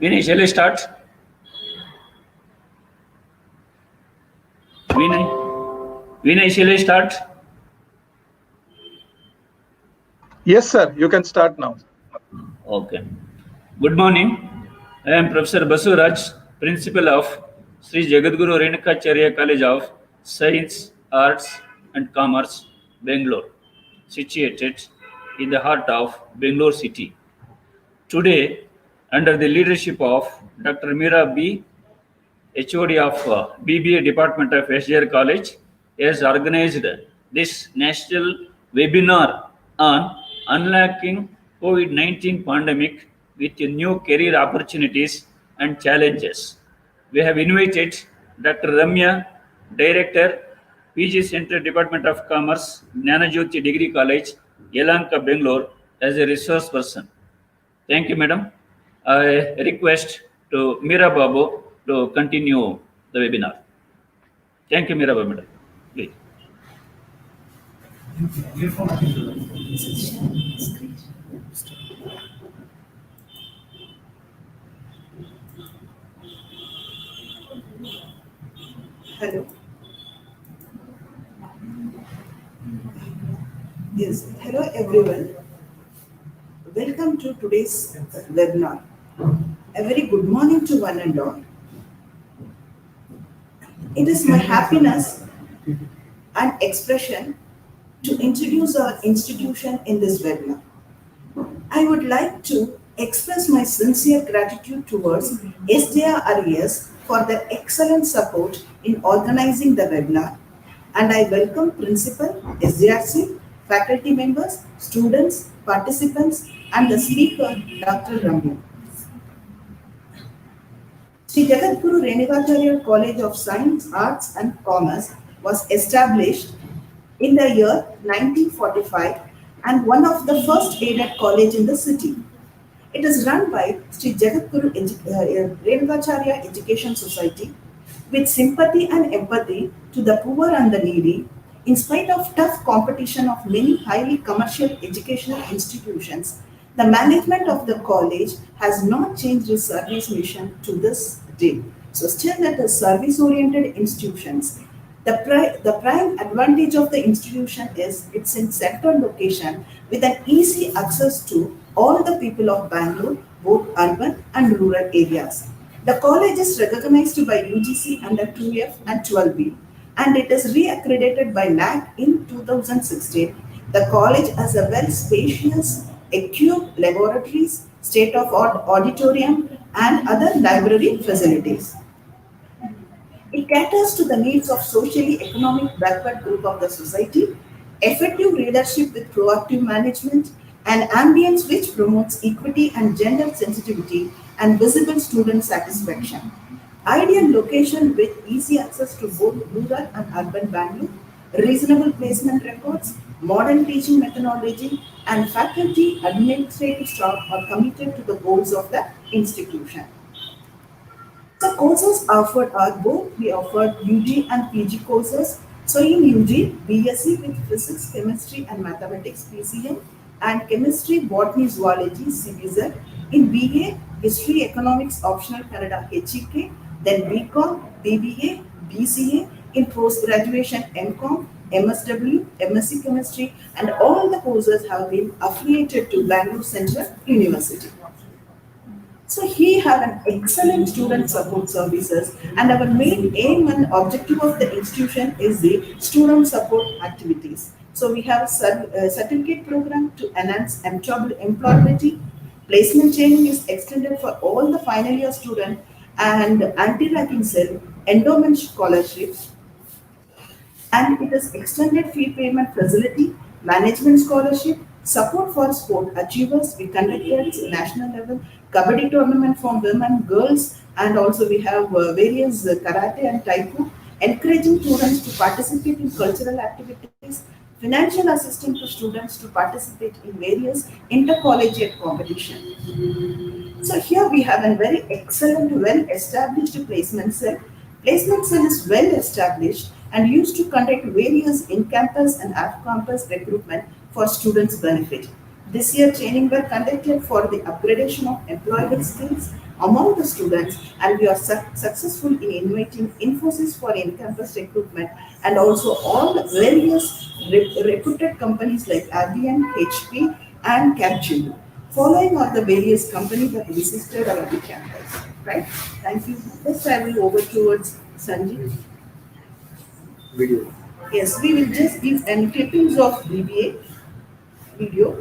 Vinay, shall I start? Vinay, shall I start? Yes, sir. You can start now. Okay. Good morning. I am Professor Basuraj, Principal of Sri Jagadguru Renukacharya College of Science, Arts and Commerce, Bangalore, situated in the heart of Bangalore city. Today, under the leadership of Dr. Meera B. HOD of BBA Department of SJR College, has organized this national webinar on unlocking COVID-19 pandemic with new career opportunities and challenges. We have invited Dr. Ramya, Director, PG Center Department of Commerce, Jnana Jyothi Degree College, Yelahanka, Bangalore, as a resource person. Thank you, madam. I request to Meera Babu to continue the webinar. Thank you, Meera Babu, madam. Please. Hello. Yes, hello everyone. Welcome to today's webinar. A very good morning to one and all. It is my happiness and expression to introduce our institution in this webinar. I would like to express my sincere gratitude towards SJRES for their excellent support in organizing the webinar, and I welcome Principal, SJRC, faculty members, students, participants, and the speaker, Dr. Ramya. Sri Jagadguru Renukacharya College of Science, Arts and Commerce was established in the year 1945 and one of the first aided college in the city. It is run by Sri Jagadguru Renukacharya Education Society with sympathy and empathy to the poor and the needy, in spite of tough competition of many highly commercial educational institutions. The management of the college has not changed its service mission to this day. So still it is service-oriented institutions. The prime advantage of the institution is it's in central location with an easy access to all the people of Bangalore, both urban and rural areas. The college is recognized by UGC under 2F and 12B, and it is re-accredited by NAC in 2016. The college has a well spacious, equipped laboratories, state-of-art auditorium, and other library facilities. It caters to the needs of socially economic backward group of the society, effective leadership with proactive management, an ambience which promotes equity and gender sensitivity and visible student satisfaction. Ideal location with easy access to both rural and urban Bangalore, reasonable placement records, modern teaching methodology, and faculty administrative staff are committed to the goals of the institution. The courses offered are both we offered UG and PG courses. So in UG, BSc with Physics, Chemistry and Mathematics PCM and Chemistry, Botany, Zoology CBZ. In BA, History, Economics Optional Kannada HEK, then BCom, BBA, BCA, in post-graduation MCom, MSW, MSc Chemistry, and all the courses have been affiliated to Bangalore Central University. So he have an excellent student support services, and our main aim and objective of the institution is the student support activities. So we have a certificate program to enhance employability. Placement training is extended for all the final year students and anti-racking cell, endowment scholarships, and it is extended fee payment facility, management scholarship, support for sport achievers. We conducted national level kabaddi tournament for women, girls, and also we have various karate and taekwondo, encouraging students to participate in cultural activities, financial assistance to students to participate in various intercollegiate competition. So here we have a very excellent, well-established placement cell. Placement cell is well established and used to conduct various in-campus and off-campus recruitment for students' benefit. This year, training were conducted for the upgradation of employable skills, among the students, and we are successful in inviting Infosys for in-campus recruitment, and also all the various reputed companies like IBM, HP, and Capgemini. Following are the various companies that visited our campus. Right? Thank you. Let's travel over towards Sanjeev. Video. Yes, we will just give clippings of BBA video.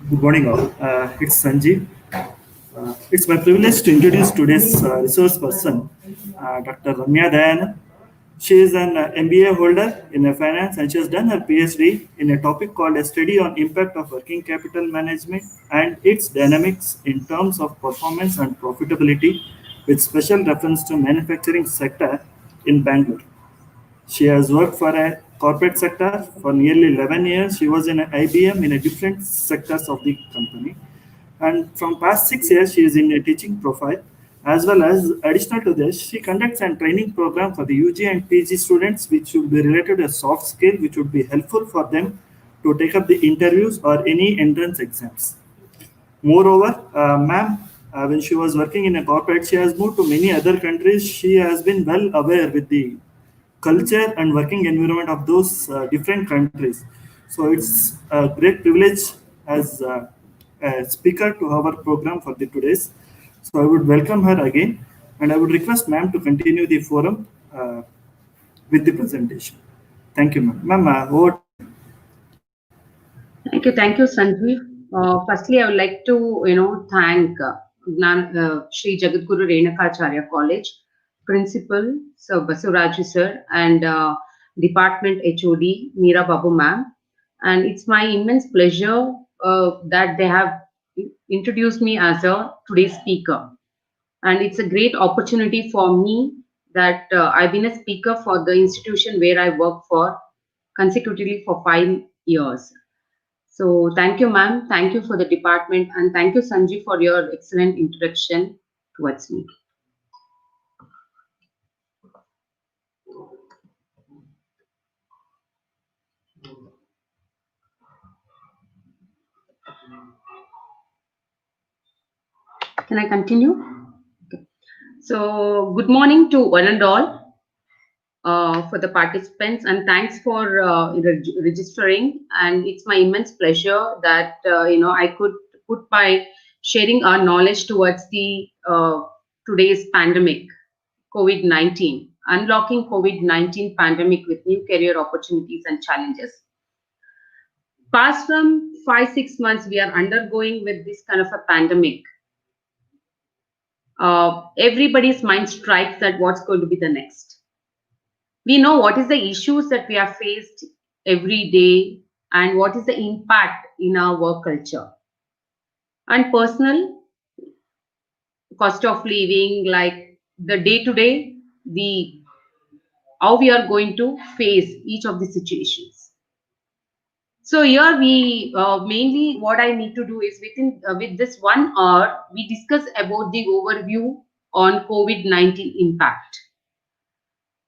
Good morning, all. It's Sanjeev. It's my privilege to introduce today's resource person, Dr. Ramya Dayan. She is an MBA holder in finance and she has done her PhD in a topic called a study on impact of working capital management and its dynamics in terms of performance and profitability, with special reference to manufacturing sector in Bangalore. She has worked for a corporate sector for nearly 11 years. She was in IBM in a different sectors of the company. And from past 6 years, she is in a teaching profile. As well as additional to this, she conducts a training program for the UG and PG students, which would be related to a soft skill, which would be helpful for them to take up the interviews or any entrance exams. Moreover, ma'am, when she was working in a corporate, she has moved to many other countries. She has been well aware with the culture and working environment of those different countries. So it's a great privilege as a speaker to our program for the today's. So I would welcome her again, and I would request ma'am to continue the forum with the presentation. Thank you, ma'am. Ma'am, over. Thank you, Sanjeev. Firstly, I would like to, thank Sri Jagadguru Renukacharya College Principal Sir Basuraju sir and Department HOD Meera Babu ma'am, and it's my immense pleasure that they have introduced me as a today's speaker, and it's a great opportunity for me that I've been a speaker for the institution where I work for consecutively for 5 years. So thank you, ma'am. Thank you for the department, and thank you, Sanjeev, for your excellent introduction towards me. Can I continue? Okay. So good morning to one and all. For the participants, and thanks for registering, and it's my immense pleasure that I could put my sharing our knowledge towards the today's pandemic, COVID-19, unlocking COVID-19 pandemic with new career opportunities and challenges. Past from 5-6 months, we are undergoing with this kind of a pandemic. Everybody's mind strikes that what's going to be the next. We know what is the issues that we are faced every day and what is the impact in our work culture. And personal cost of living, like the day-to-day, how we are going to face each of the situations. So here we mainly what I need to do is with this 1 hour, we discuss about the overview on COVID-19 impact.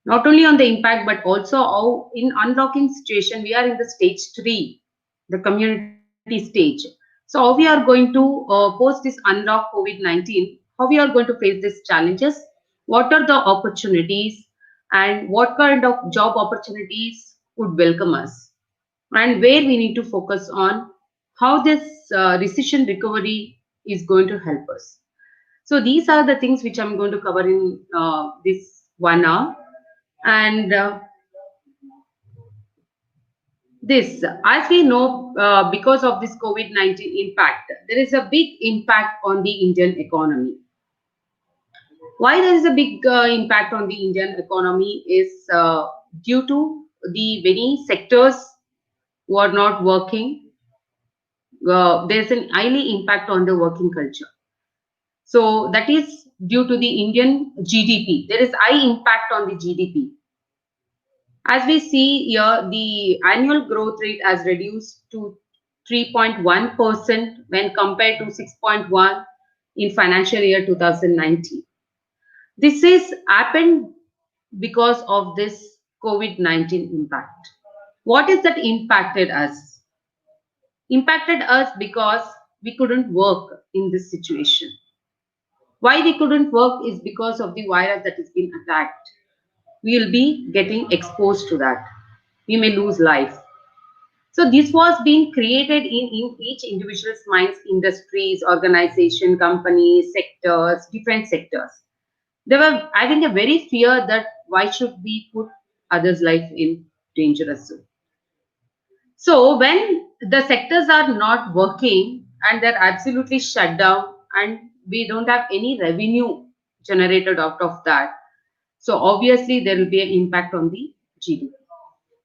Not only on the impact, but also how in unlocking situation, we are in the stage 3, the community stage. So how we are going to post this unlock COVID-19, how we are going to face these challenges, what are the opportunities, and what kind of job opportunities would welcome us, and where we need to focus on how this recession recovery is going to help us. So these are the things which I'm going to cover in this 1 hour. And this, as we know, because of this COVID-19 impact, there is a big impact on the Indian economy. Why there is a big impact on the Indian economy is due to the many sectors who are not working. There's an highly impact on the working culture. So that is due to the Indian GDP. There is high impact on the GDP. As we see here, the annual growth rate has reduced to 3.1% when compared to 6.1 in financial year 2019. This is happened because of this COVID-19 impact. What is that impacted us? Impacted us because we couldn't work in this situation. Why we couldn't work is because of the virus that has been attacked. We will be getting exposed to that. We may lose life. So this was being created in each individual's minds, industries, organization, companies, sectors, different sectors. They were having a very fear that why should we put others' life in dangerous zone. So when the sectors are not working and they're absolutely shut down and we don't have any revenue generated out of that, so obviously there will be an impact on the GDP.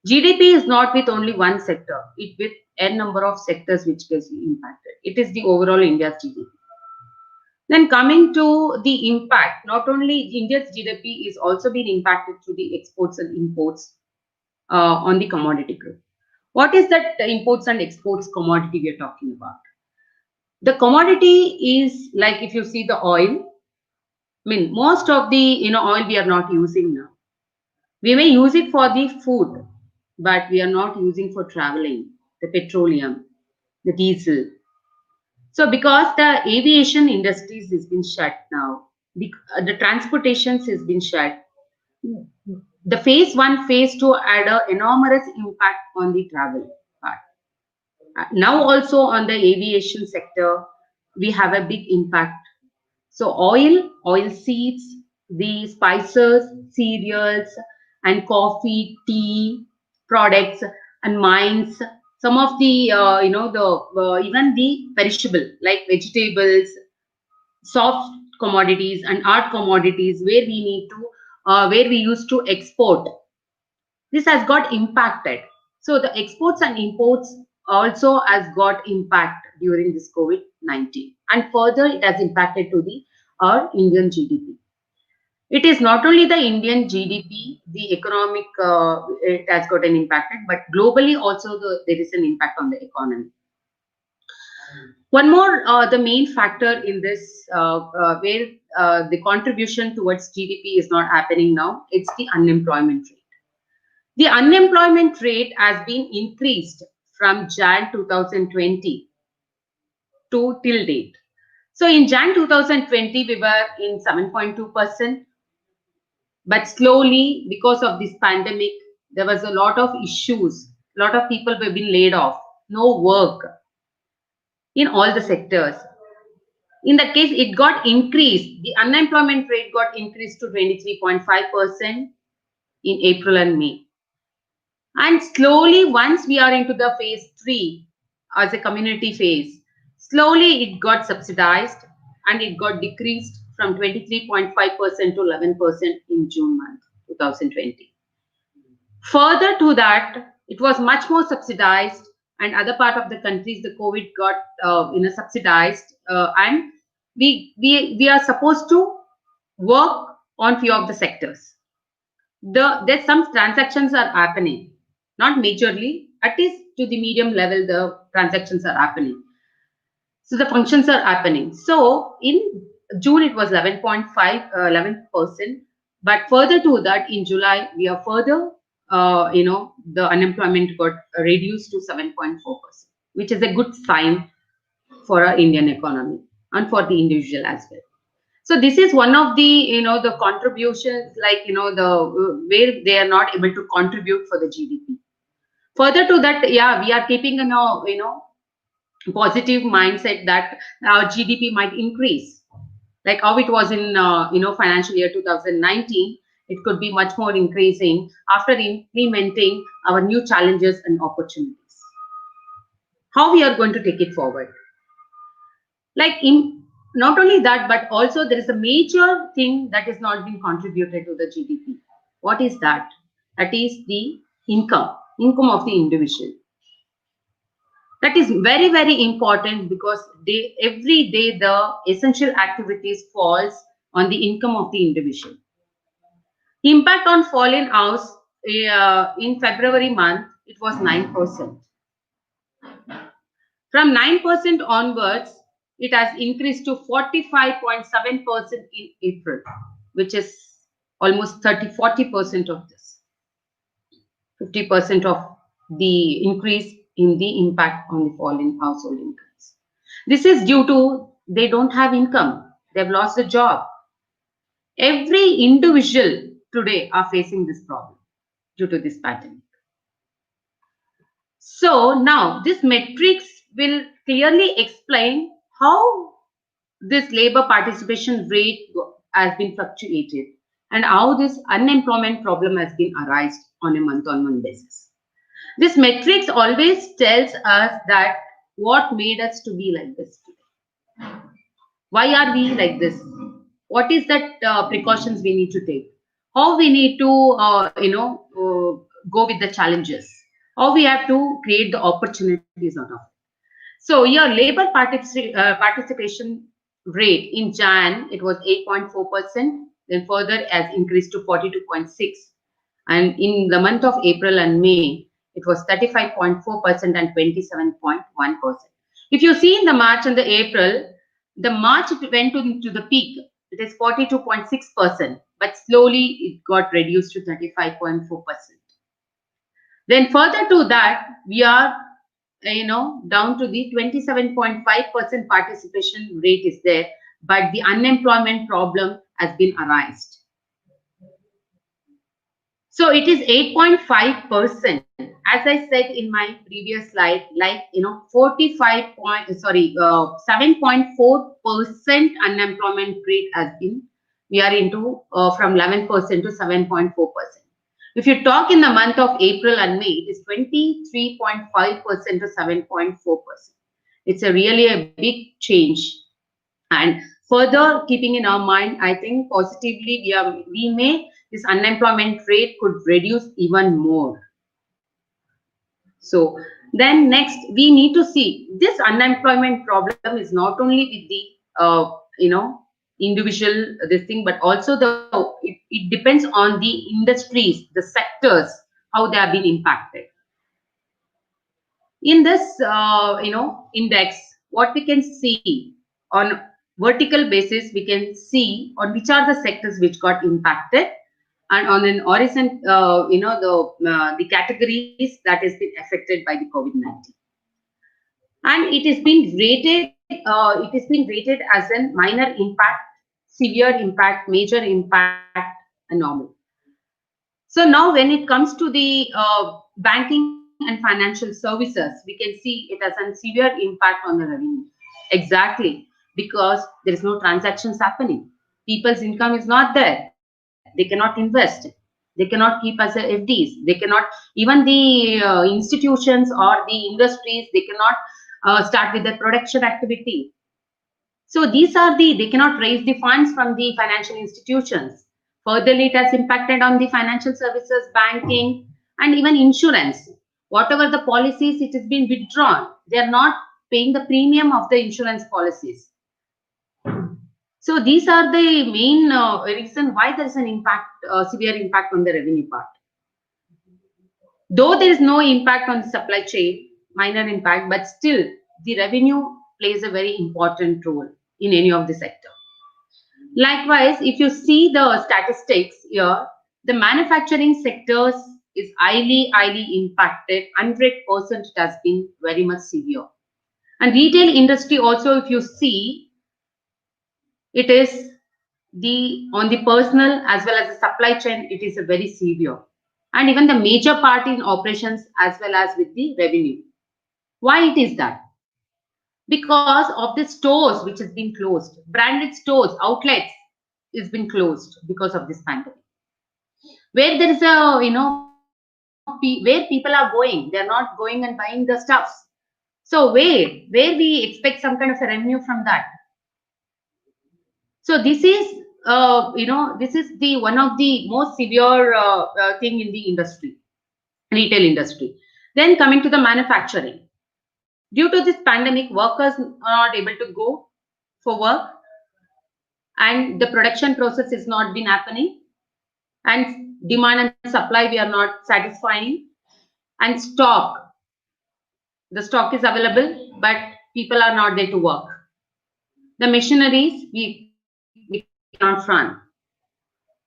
GDP is not with only one sector, it with n number of sectors which gets impacted. It is the overall India's GDP. Then coming to the impact, not only India's GDP is also being impacted through the exports and imports on the commodity group. What is that imports and exports commodity we are talking about? The commodity is like if you see the oil, I mean most of the oil we are not using now. We may use it for the food, but we are not using for traveling, the petroleum, the diesel. So because the aviation industries has been shut now, the transportations has been shut, the phase 1, phase 2 had an enormous impact on the travel part. Now also on the aviation sector, we have a big impact. So oil seeds, the spices, cereals, and coffee, tea products, and mines. Some of the even the perishable like vegetables, soft commodities, and hard commodities where we need to where we used to export. This has got impacted. So the exports and imports also has got impact during this COVID-19, and further it has impacted to the our Indian GDP. It is not only the Indian GDP, the economic it has gotten impacted, but globally also there is an impact on the economy. One more, the main factor in this, where the contribution towards GDP is not happening now, it's the unemployment rate. The unemployment rate has been increased from Jan 2020 to till date. So in Jan 2020, we were in 7.2%, but slowly, because of this pandemic, there was a lot of issues. A lot of people were being laid off, no work in all the sectors. In that case, it got increased. The unemployment rate got increased to 23.5% in April and May. And slowly, once we are into the phase 3 as a community phase, slowly it got subsidized and it got decreased from 23.5% to 11% in June month 2020. Further to that, it was much more subsidized, and other part of the countries, the COVID got subsidized, and we are supposed to work on few of the sectors. There's some transactions are happening, not majorly, at least to the medium level, the transactions are happening. So the functions are happening. So in June, it was 11%, but further to that, in July, we are further, the unemployment got reduced to 7.4%, which is a good sign for our Indian economy and for the individual as well. So this is one of the, the contributions, like, the where they are not able to contribute for the GDP. Further to that, yeah, we are keeping positive mindset that our GDP might increase, like how it was in financial year 2019. it could be much more increasing after implementing our new challenges and opportunities. How we are going to take it forward? Like not only that, but also there is a major thing that is not being contributed to the GDP. What is that? That is the income of the individual. That is very, very important because every day the essential activities falls on the income of the individual. Impact on fallen house in February month, it was 9%. From 9% onwards, it has increased to 45.7% in April, which is almost 40% of this. 50% of the increase in the impact on the falling household incomes. This is due to they don't have income. They've lost a job. Every individual today are facing this problem due to this pandemic. So now this metrics will clearly explain how this labor participation rate has been fluctuated and how this unemployment problem has been arised on a month-on-month basis. This metrics always tells us that what made us to be like this today. Why are we like this? What is that precautions we need to take? How we need to, go with the challenges? How we have to create the opportunities out of it? So your labor participation rate in Jan, it was 8.4%, then further has increased to 42.6%. And in the month of April and May, it was 35.4% and 27.1%. If you see in the March and the April, the March it went into the peak. It is 42.6%, but slowly it got reduced to 35.4%. Then further to that, we are down to the 27.5% participation rate is there, but the unemployment problem has been arised. So it is 8.5%. As I said in my previous slide, 7.4% unemployment rate has been, we are into from 11% to 7.4%. If you talk in the month of April and May, it is 23.5% to 7.4%. It's really a big change. And further keeping in our mind, I think positively this unemployment rate could reduce even more. So then next we need to see this unemployment problem is not only with the individual this thing, but also it depends on the industries, the sectors, how they have been impacted. In this index, what we can see on vertical basis, we can see on which are the sectors which got impacted, and on an horizontal, the categories that has been affected by the COVID-19. And it has been rated. It has been rated as a minor impact, severe impact, major impact, and normal. So now, when it comes to the banking and financial services, we can see it has a severe impact on the revenue. Exactly, because there is no transactions happening. People's income is not there. They cannot invest. They cannot keep as a FDs. They cannot, even the institutions or the industries, they cannot start with the production activity. So these are they cannot raise the funds from the financial institutions. Furtherly, it has impacted on the financial services, banking, and even insurance. Whatever the policies, it has been withdrawn. They are not paying the premium of the insurance policies. So these are the main reason why there is an impact, severe impact on the revenue part. Though there is no impact on the supply chain, minor impact, but still the revenue plays a very important role in any of the sector. Likewise, if you see the statistics here, the manufacturing sectors is highly impacted. 100% it has been very much severe. And retail industry also, if you see, it is on the personal as well as the supply chain, it is a very severe. And even the major part in operations as well as with the revenue. Why it is that? Because of the stores which has been closed, branded stores, outlets has been closed because of this pandemic. where there is a, where people are going, they're not going and buying the stuffs. So where we expect some kind of a revenue from that. So this is, this is the one of the most severe thing in the industry, retail industry. Then coming to the manufacturing, due to this pandemic, workers are not able to go for work, and the production process is not been happening, and demand and supply we are not satisfying, and the stock is available, but people are not there to work. The machineries we cannot run,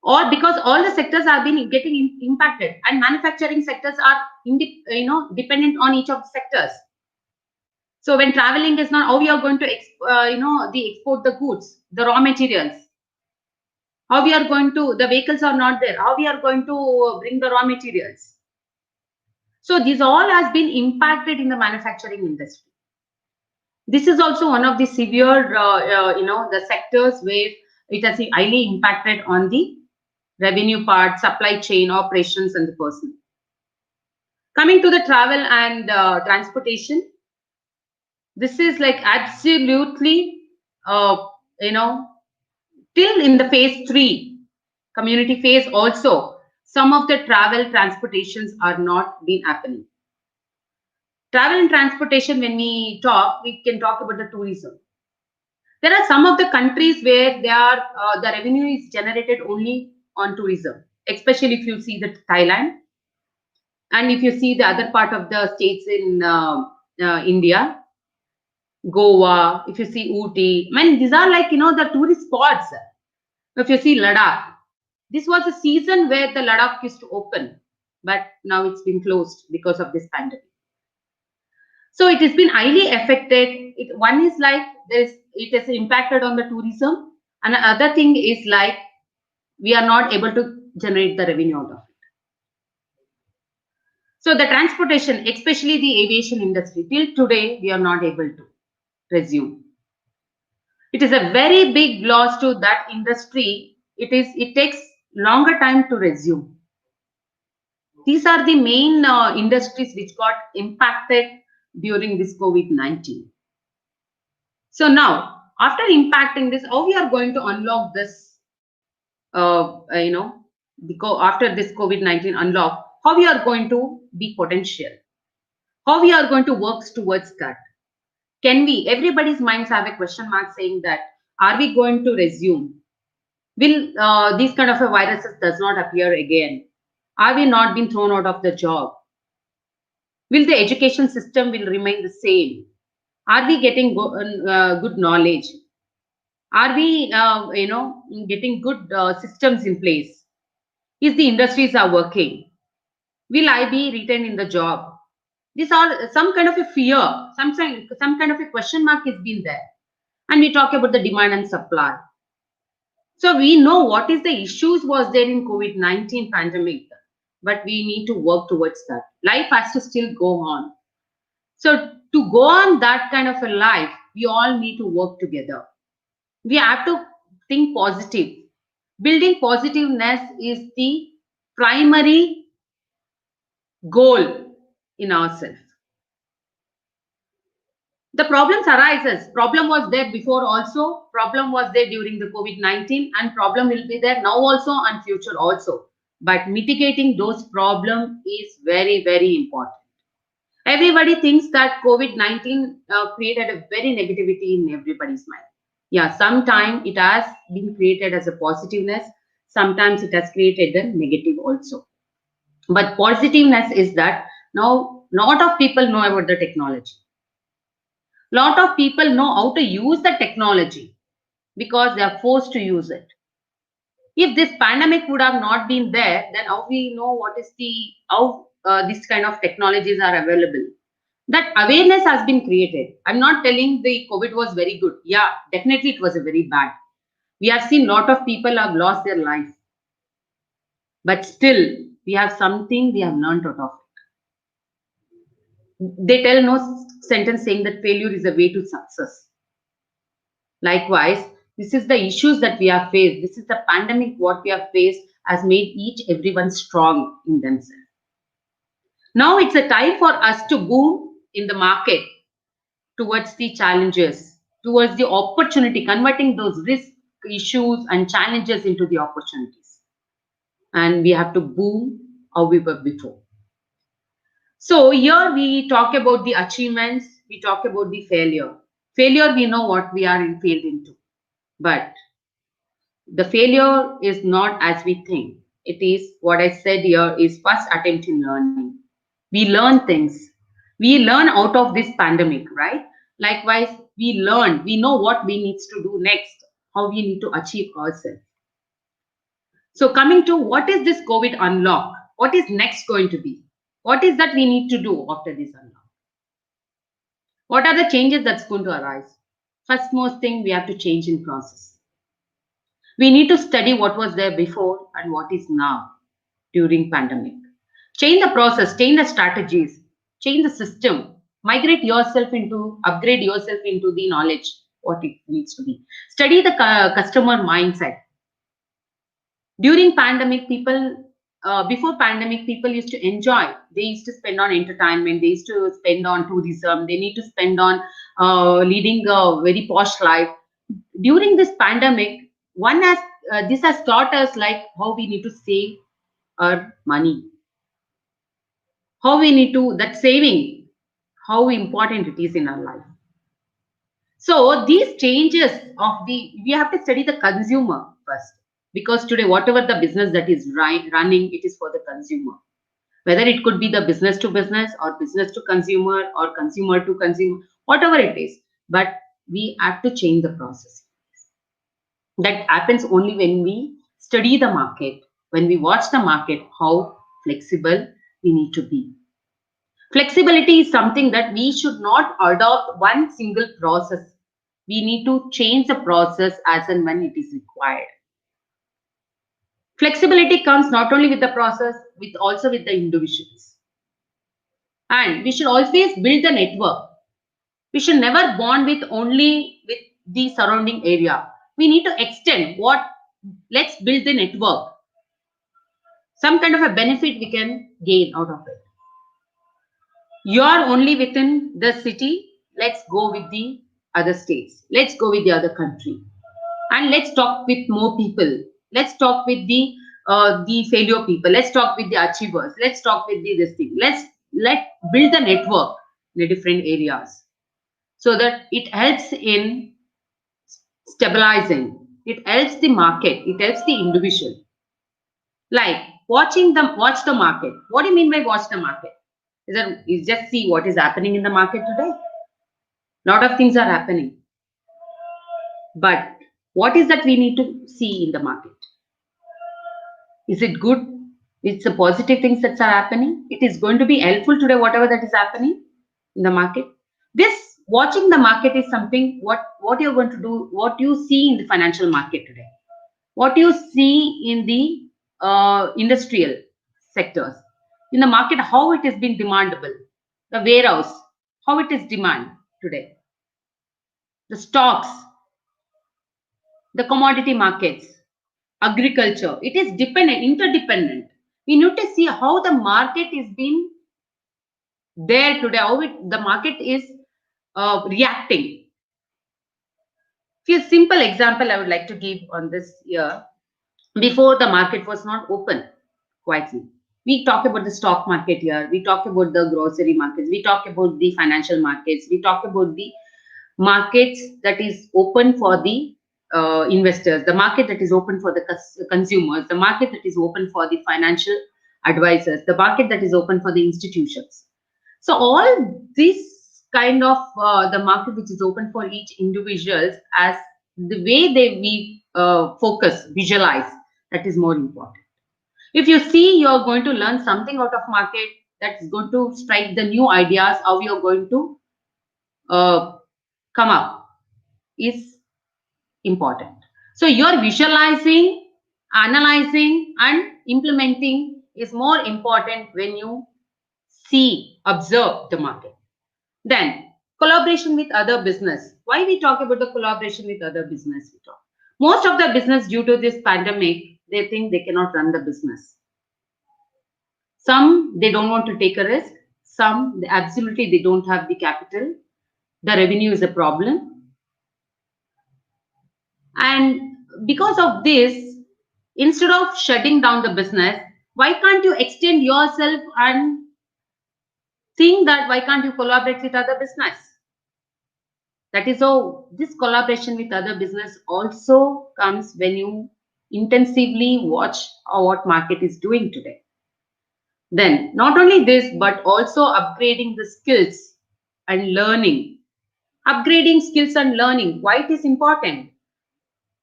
or because all the sectors have been getting impacted, and manufacturing sectors are dependent on each of the sectors. So when traveling is not, how we are going to export the goods, the raw materials, how we are going to, the vehicles are not there, how we are going to bring the raw materials. So this all has been impacted in the manufacturing industry. This is also one of the severe the sectors where it has highly impacted on the revenue part, supply chain, operations, and the person. Coming to the travel and transportation, this is like absolutely, till in the phase 3, community phase also, some of the travel transportations are not been happening. Travel and transportation, when we can talk about the tourism. There are some of the countries where they are, the revenue is generated only on tourism, especially if you see the Thailand, and if you see the other part of the states in India, Goa, if you see Ooty, I mean, these are like, the tourist spots. If you see Ladakh, this was a season where the Ladakh used to open, but now it's been closed because of this pandemic. So it has been highly affected. One is like it has impacted on the tourism, and the other thing is like we are not able to generate the revenue out of it. So the transportation, especially the aviation industry, till today we are not able to resume. It is a very big loss to that industry. It takes longer time to resume. These are the main industries which got impacted during this COVID-19. So now, after impacting this, how we are going to unlock this, after this COVID-19 unlock, how we are going to be potential, how we are going to work towards that. Can we, everybody's minds have a question mark saying that, are we going to resume? Will these kind of a viruses does not appear again? Are we not being thrown out of the job? Will the education system will remain the same? Are we getting good knowledge? Are we, getting good systems in place? Is the industries are working? Will I be retained in the job? These are some kind of a fear, some kind of a question mark has been there. And we talk about the demand and supply. So we know what is the issues was there in COVID-19 pandemic, but we need to work towards that. Life has to still go on. So to go on that kind of a life, we all need to work together. We have to think positive. Building positiveness is the primary goal in ourselves. The problems arises. Problem was there before also. Problem was there during the COVID-19, and problem will be there now also and future also. But mitigating those problems is very, very important. Everybody thinks that COVID-19 created a very negativity in everybody's mind. Yeah, sometimes it has been created as a positiveness. Sometimes it has created a negative also. But positiveness is that now a lot of people know about the technology. Lot of people know how to use the technology because they are forced to use it. If this pandemic would have not been there, then how we know what is how this kind of technologies are available? That awareness has been created. I'm not telling the COVID was very good. Yeah, definitely it was a very bad. We have seen a lot of people have lost their life. But still, we have something we have learned out of it. They tell no sentence saying that failure is a way to success. Likewise, this is the issues that we have faced. This is the pandemic what we have faced has made everyone strong in themselves. Now it's a time for us to boom in the market towards the challenges, towards the opportunity, converting those risk issues and challenges into the opportunities. And we have to boom how we were before. So here we talk about the achievements, we talk about the failure. Failure, we know what we are failed into. But the failure is not as we think. It is what I said here is first attempt in learning. We learn things. We learn out of this pandemic, right? Likewise, we learn. We know what we need to do next, how we need to achieve ourselves. So coming to what is this COVID unlock? What is next going to be? What is that we need to do after this unlock? What are the changes that's going to arise? First most thing, we have to change in process. We need to study what was there before and what is now during pandemic. Change the process, change the strategies, change the system, migrate yourself into, upgrade yourself into the knowledge, what it needs to be. Study the customer mindset. During pandemic, before pandemic, people used to enjoy. They used to spend on entertainment. They used to spend on tourism. They need to spend on leading a very posh life. During this pandemic, this has taught us like how we need to save our money. How we need to, that saving, how important it is in our life. So these changes we have to study the consumer first. Because today, whatever the business that is running, it is for the consumer. Whether it could be the business to business or business to consumer or consumer to consumer, whatever it is. But we have to change the process. That happens only when we study the market, when we watch the market, how flexible we need to be. Flexibility is something that we should not adopt one single process. We need to change the process as and when it is required. Flexibility comes not only with the process, also with the individuals. And we should always build a network. We should never bond with only with the surrounding area. We need to extend let's build the network. Some kind of a benefit we can gain out of it. You are only within the city. Let's go with the other states. Let's go with the other country. And let's talk with more people. Let's talk with the failure people. Let's talk with the achievers. Let's talk with this thing. Let's build a network in the different areas so that it helps in stabilizing. It helps the market. It helps the individual. Like watch the market. What do you mean by watch the market? Is just see what is happening in the market today. Lot of things are happening. But what is that we need to see in the market? Is it good? It's a positive things that are happening. It is going to be helpful today, whatever that is happening in the market. This watching the market is something what you're going to do, what you see in the financial market today, what you see in the industrial sectors, in the market, how it has been demandable, the warehouse, how it is demand today, the stocks, the commodity markets, agriculture. It is interdependent. We need to see how the market is being there today, how the market is reacting. A simple example I would like to give on this year. Before, the market was not open quietly. We talk about the stock market here. We talk about the grocery markets. We talk about the financial markets. We talk about the markets that is open for the investors, the market that is open for the consumers, the market that is open for the financial advisors, the market that is open for the institutions. So all this kind of the market which is open for each individuals, as the way we focus, visualize, that is more important. If you see you're going to learn something out of market, that's going to strike the new ideas, how you're going to come up is important. So your visualizing, analyzing and implementing is more important when you observe the market. Then collaboration with other business. Why we talk about the collaboration with other business? Most of the business due to this pandemic, they think they cannot run the business. Some, they don't want to take a risk. Some, absolutely, they don't have the capital. The revenue is a problem. And because of this, instead of shutting down the business, why can't you extend yourself and think that why can't you collaborate with other business? That is how this collaboration with other business also comes when you intensively watch what market is doing today. Then not only this, but also upgrading the skills and learning. Upgrading skills and learning, why it is important?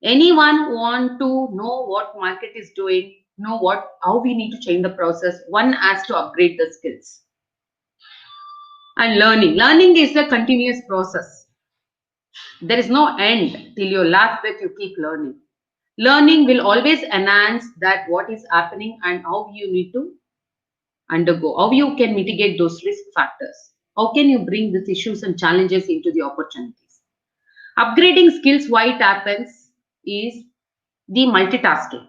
Anyone want to know what market is doing, know how we need to change the process, one has to upgrade the skills. And learning is a continuous process. There is no end. Till your last breath you keep learning. Learning will always enhance that what is happening and how you need to undergo, how you can mitigate those risk factors, how can you bring these issues and challenges into the opportunities. Upgrading skills, why it happens is the multitasking.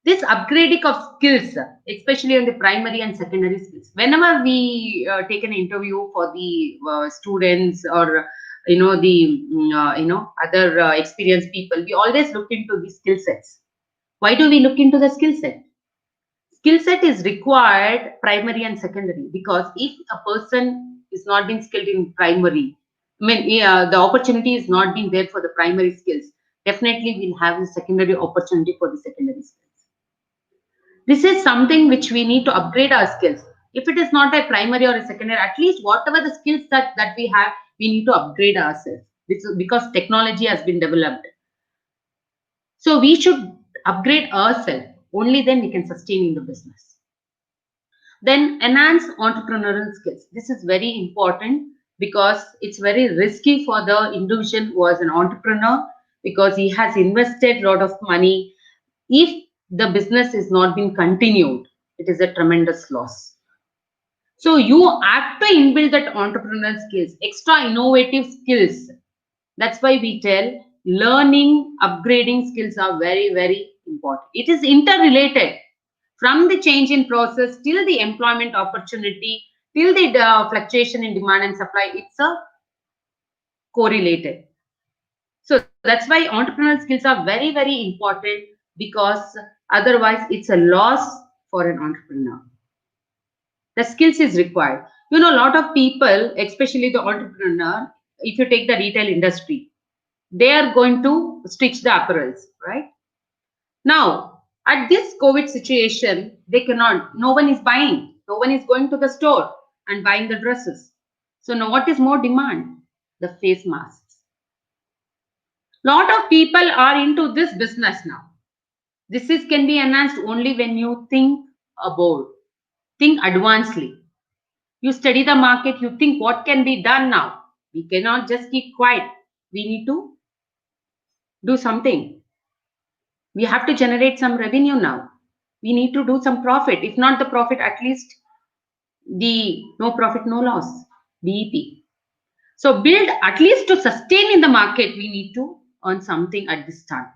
This upgrading of skills, especially on the primary and secondary skills. Whenever we take an interview for the students or other experienced people, we always look into the skill sets. Why do we look into the skill set? Skill set is required primary and secondary, because if a person is not being skilled in primary, the opportunity is not being there for the primary skills, definitely we'll have a secondary opportunity for the secondary skills. This is something which we need to upgrade our skills. If it is not a primary or a secondary, at least whatever the skills that we have, we need to upgrade ourselves, because technology has been developed. So we should upgrade ourselves. Only then we can sustain in the business. Then enhance entrepreneurial skills. This is very important because it's very risky for the individual who is an entrepreneur, because he has invested a lot of money. If the business is not being continued, it is a tremendous loss. So you have to inbuild that entrepreneurial skills, extra innovative skills. That's why we tell learning, upgrading skills are very, very important. It is interrelated from the change in process till the employment opportunity, till the fluctuation in demand and supply. It's a correlated. So that's why entrepreneurial skills are very, very important, because otherwise it's a loss for an entrepreneur. The skills is required. A lot of people, especially the entrepreneur, if you take the retail industry, they are going to stitch the apparels, right? Now, at this COVID situation, they cannot, no one is buying. No one is going to the store and buying the dresses. So now what is more demand? The face masks. Lot of people are into this business now. This can be enhanced only when you think about, think advancedly. You study the market, you think what can be done now. We cannot just keep quiet. We need to do something. We have to generate some revenue now. We need to do some profit. If not the profit, at least the no profit, no loss, BEP. So build, at least to sustain in the market, we need to earn something at this time.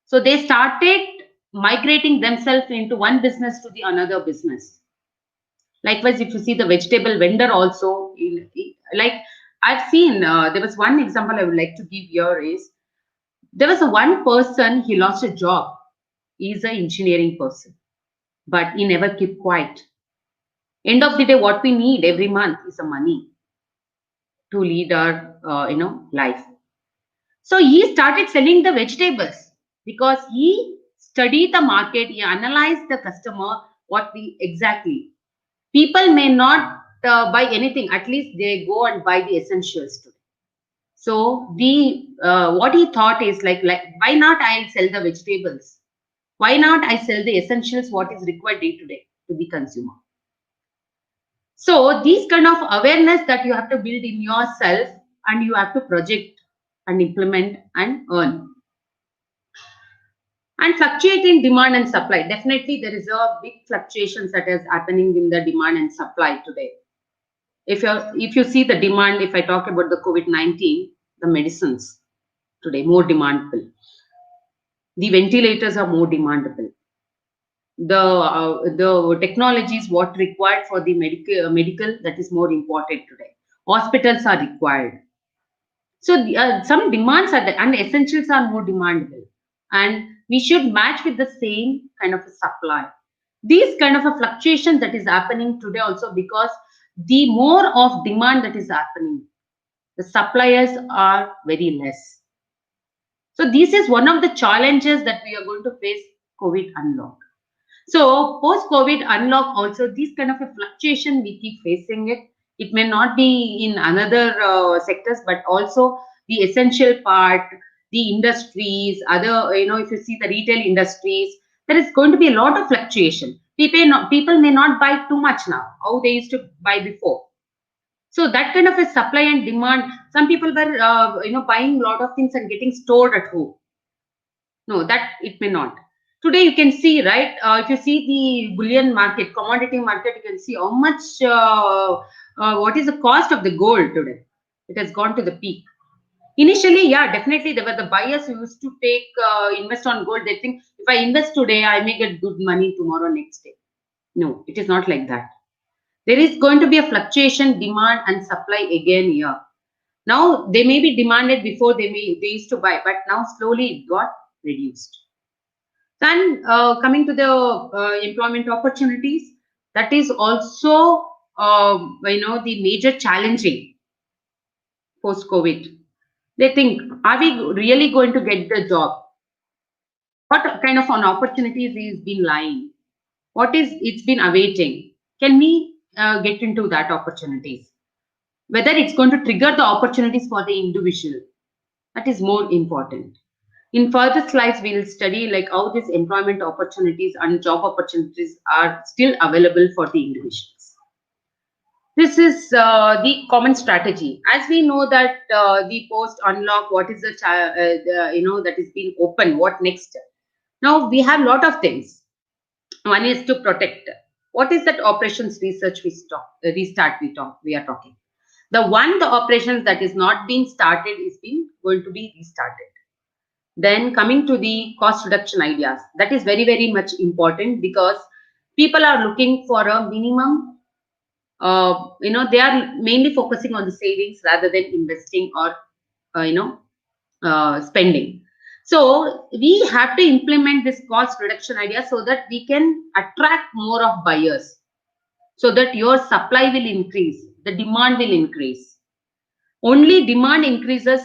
So they started migrating themselves into one business to the another business. Likewise, if you see the vegetable vendor also, like I've seen, there was one example I would like to give here is, there was one person, he lost a job. He's an engineering person, but he never kept quiet. End of the day, what we need every month is the money to lead our, life. So he started selling the vegetables because he studied the market, he analyzed the customer, exactly. People may not buy anything, at least they go and buy the essentials today. So what he thought is like why not I'll sell the vegetables? Why not I sell the essentials, what is required day to day to the consumer? So these kind of awareness that you have to build in yourself, and you have to project and implement and earn. And fluctuating demand and supply. Definitely there is a big fluctuations that is happening in the demand and supply today. If you see the demand, if I talk about the COVID-19, the medicines today more demandable. The ventilators are more demandable. the technologies what required for the medical, that is more important today. Hospitals are required. So some demands are there, and essentials are more demandable, and we should match with the same kind of a supply. These kind of a fluctuation that is happening today also, because the more of demand that is happening, the suppliers are very less. So this is one of the challenges that we are going to face COVID unlock. So post-COVID unlock also, this kind of a fluctuation we keep facing it. It may not be in another sectors, but also the essential part, the industries, other, if you see the retail industries, there is going to be a lot of fluctuation. People may not buy too much now, how they used to buy before. So that kind of a supply and demand, some people were, buying a lot of things and getting stored at home. No, that it may not. Today you can see, right? If you see the bullion market, commodity market, you can see how much, what is the cost of the gold today. It has gone to the peak. Initially, yeah, definitely there were the buyers who used to take, invest on gold. They think if I invest today, I may get good money tomorrow, next day. No, it is not like that. There is going to be a fluctuation, demand and supply again here. Now they may be demanded before they used to buy, but now slowly it got reduced. Then coming to the employment opportunities, that is also the major challenging post-COVID. They think, are we really going to get the job? What kind of an opportunities is been lying? What is it's been awaiting? Can we get into that opportunities? Whether it's going to trigger the opportunities for the individual, that is more important. In further slides, we will study like how these employment opportunities and job opportunities are still available for the individuals. This is the common strategy. As we know that the post unlock, what is the that is being open? What next? Now we have a lot of things. One is to protect. What is that operations research we are talking. The operations that is not being started is going to be restarted. Then coming to the cost reduction ideas, that is very, very much important, because people are looking for a minimum, they are mainly focusing on the savings rather than investing or, spending. So we have to implement this cost reduction idea so that we can attract more of buyers, so that your supply will increase, the demand will increase. Only demand increases,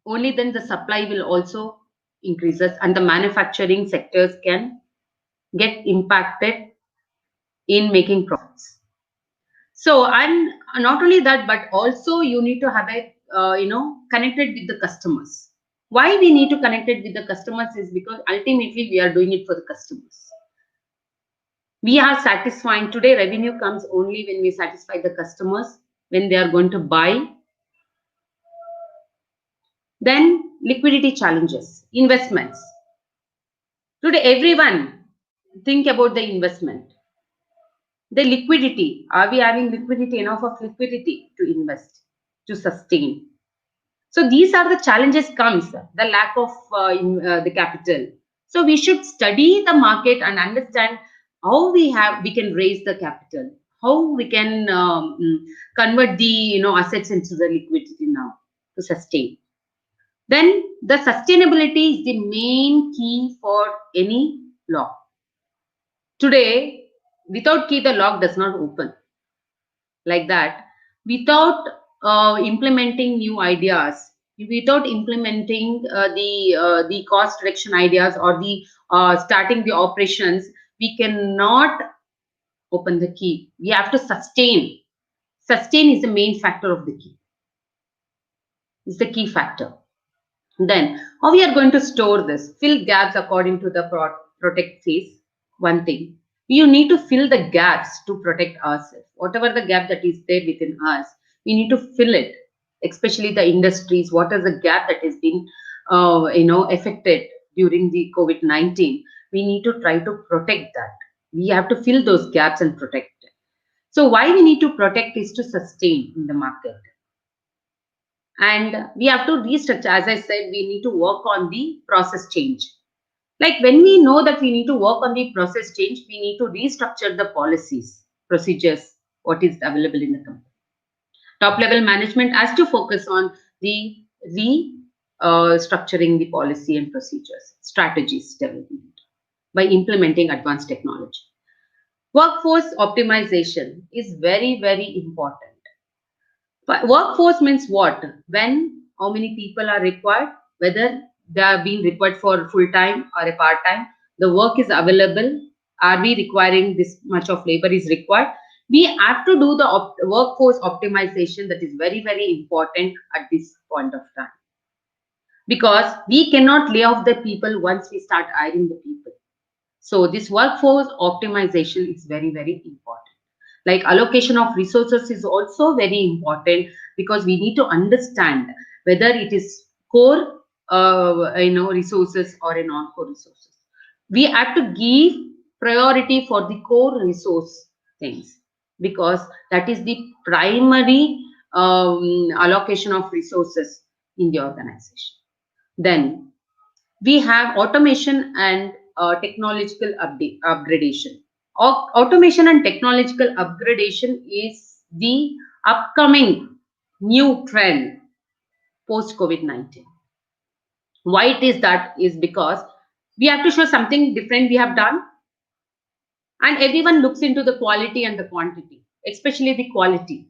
only then the supply will also increases, and the manufacturing sectors can get impacted in making profits. So, and not only that, but also you need to have a connected with the customers. Why we need to connect it with the customers is because ultimately we are doing it for the customers. We are satisfying today. Revenue comes only when we satisfy the customers, when they are going to buy. Then liquidity challenges, investments. Today, everyone think about the investment. The liquidity, are we having liquidity, enough of liquidity to invest, to sustain? So these are the challenges comes, the lack of the capital. So we should study the market and understand how we can raise the capital, how we can convert the assets into the liquidity now to sustain. Then the sustainability is the main key for any law. Today, without key, the lock does not open. Like that, without implementing new ideas, without implementing the cost reduction ideas or the starting the operations, we cannot open the key. We have to sustain. Sustain is the main factor of the key. It's the key factor. Then, how we are going to store this? Fill gaps according to the protect phase. One thing. You need to fill the gaps to protect ourselves. Whatever the gap that is there within us, we need to fill it. Especially the industries. What is the gap that has been, affected during the COVID-19? We need to try to protect that. We have to fill those gaps and protect it. So why we need to protect is to sustain in the market. And we have to restructure. As I said, we need to work on the process change. Like when we know that we need to work on the process change, we need to restructure the policies, procedures, what is available in the company. Top level management has to focus on the structuring the policy and procedures, strategies development by implementing advanced technology. Workforce optimization is very, very important. But workforce means what? When, how many people are required, whether they are being required for full time or a part time, the work is available. Are we requiring this much of labor is required? We have to do the workforce optimization. That is very, very important at this point of time, because we cannot lay off the people once we start hiring the people. So this workforce optimization is very, very important. Like allocation of resources is also very important, because we need to understand whether it is core resources or a non-core resources. We have to give priority for the core resource things, because that is the primary allocation of resources in the organization. Then we have automation and technological upgradation. Automation and technological upgradation is the upcoming new trend post COVID-19. Why it is that is because we have to show something different we have done, and everyone looks into the quality and the quantity, especially the quality.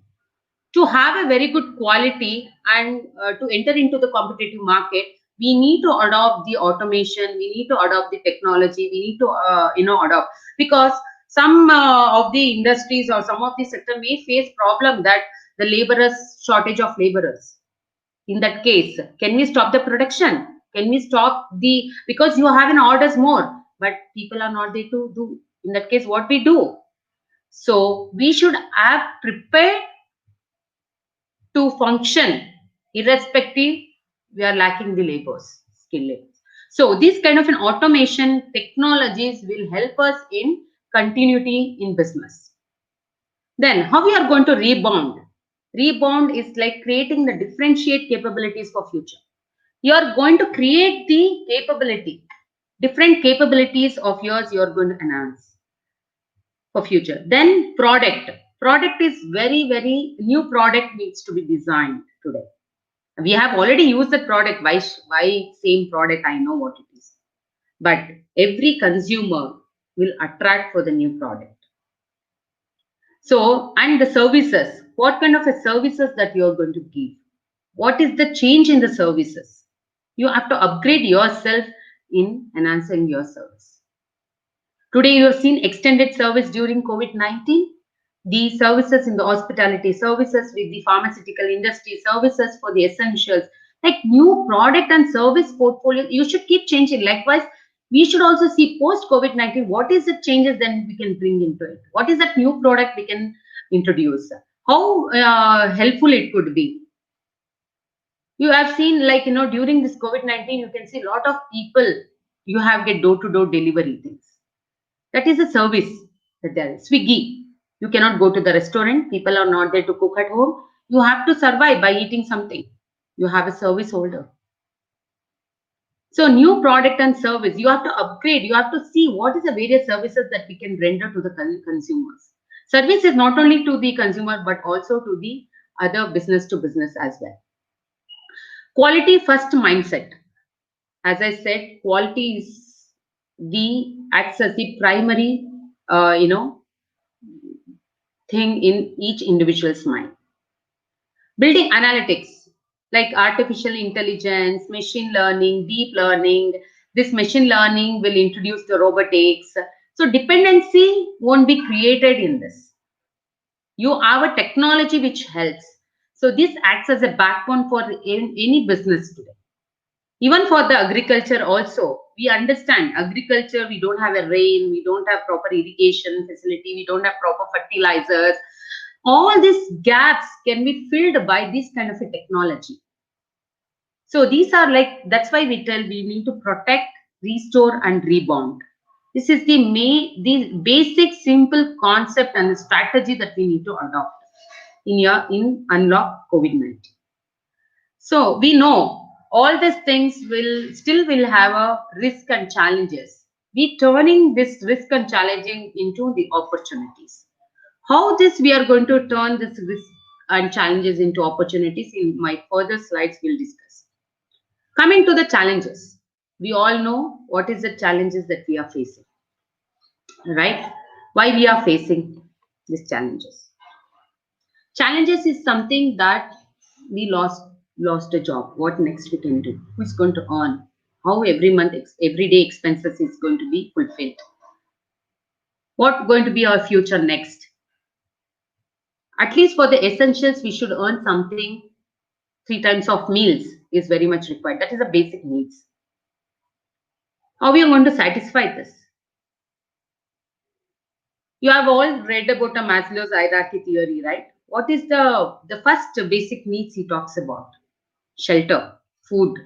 To have a very good quality and to enter into the competitive market, we need to adopt the automation, we need to adopt the technology, we need to adopt, because some of the industries or some of the sector may face problem that the laborers, shortage of laborers. In that case, can we stop the production? Can we stop because you have an orders more, but people are not there to do. In that case, what we do? So we should have prepared to function, irrespective we are lacking the skill labors. So this kind of an automation technologies will help us in continuity in business. Then how we are going to rebound? Rebound is like creating the differentiate capabilities for future. You are going to create the capability, different capabilities of yours you are going to enhance for future. Then product is very, very new product needs to be designed today. We have already used the product. Why same product? I know what it is, but every consumer will attract for the new product. So, and the services, what kind of a services that you are going to give? What is the change in the services? You have to upgrade yourself in enhancing your service. Today you have seen extended service during COVID-19. The services in the hospitality, services with the pharmaceutical industry, services for the essentials, like new product and service portfolio, you should keep changing. Likewise, we should also see post COVID-19, what is the changes then we can bring into it? What is that new product we can introduce? How helpful it could be? You have seen, like, during this COVID-19, you can see a lot of people, you have get door-to-door delivery things. That is a service that there is. Swiggy. You cannot go to the restaurant. People are not there to cook at home. You have to survive by eating something. You have a service holder. So new product and service, you have to upgrade. You have to see what is the various services that we can render to the consumers. Service is not only to the consumer, but also to the other business to business as well. Quality first mindset. As I said, quality is the primary, thing in each individual's mind. Building analytics like artificial intelligence, machine learning, deep learning. This machine learning will introduce the robotics. So dependency won't be created in this. You have a technology which helps. So this acts as a backbone for any business today. Even for the agriculture also, we understand agriculture, we don't have a rain, we don't have proper irrigation facility, we don't have proper fertilizers. All these gaps can be filled by this kind of a technology. So these are like, that's why we need to protect, restore and rebound. This is the basic simple concept and the strategy that we need to adopt in unlock COVID-19. So we know all these things will have a risk and challenges. We turning this risk and challenging into the opportunities. How this we are going to turn this risk and challenges into opportunities in my further slides we'll discuss. Coming to the challenges, we all know what is the challenges that we are facing, right? Why we are facing these challenges. Challenges is something that we lost a job. What next we can do? Who's going to earn? How every month, everyday expenses is going to be fulfilled? What going to be our future next? At least for the essentials, we should earn something. 3 times of meals is very much required. That is the basic needs. How are we going to satisfy this? You have all read about a Maslow's hierarchy theory, right? What is the first basic needs he talks about? Shelter, food.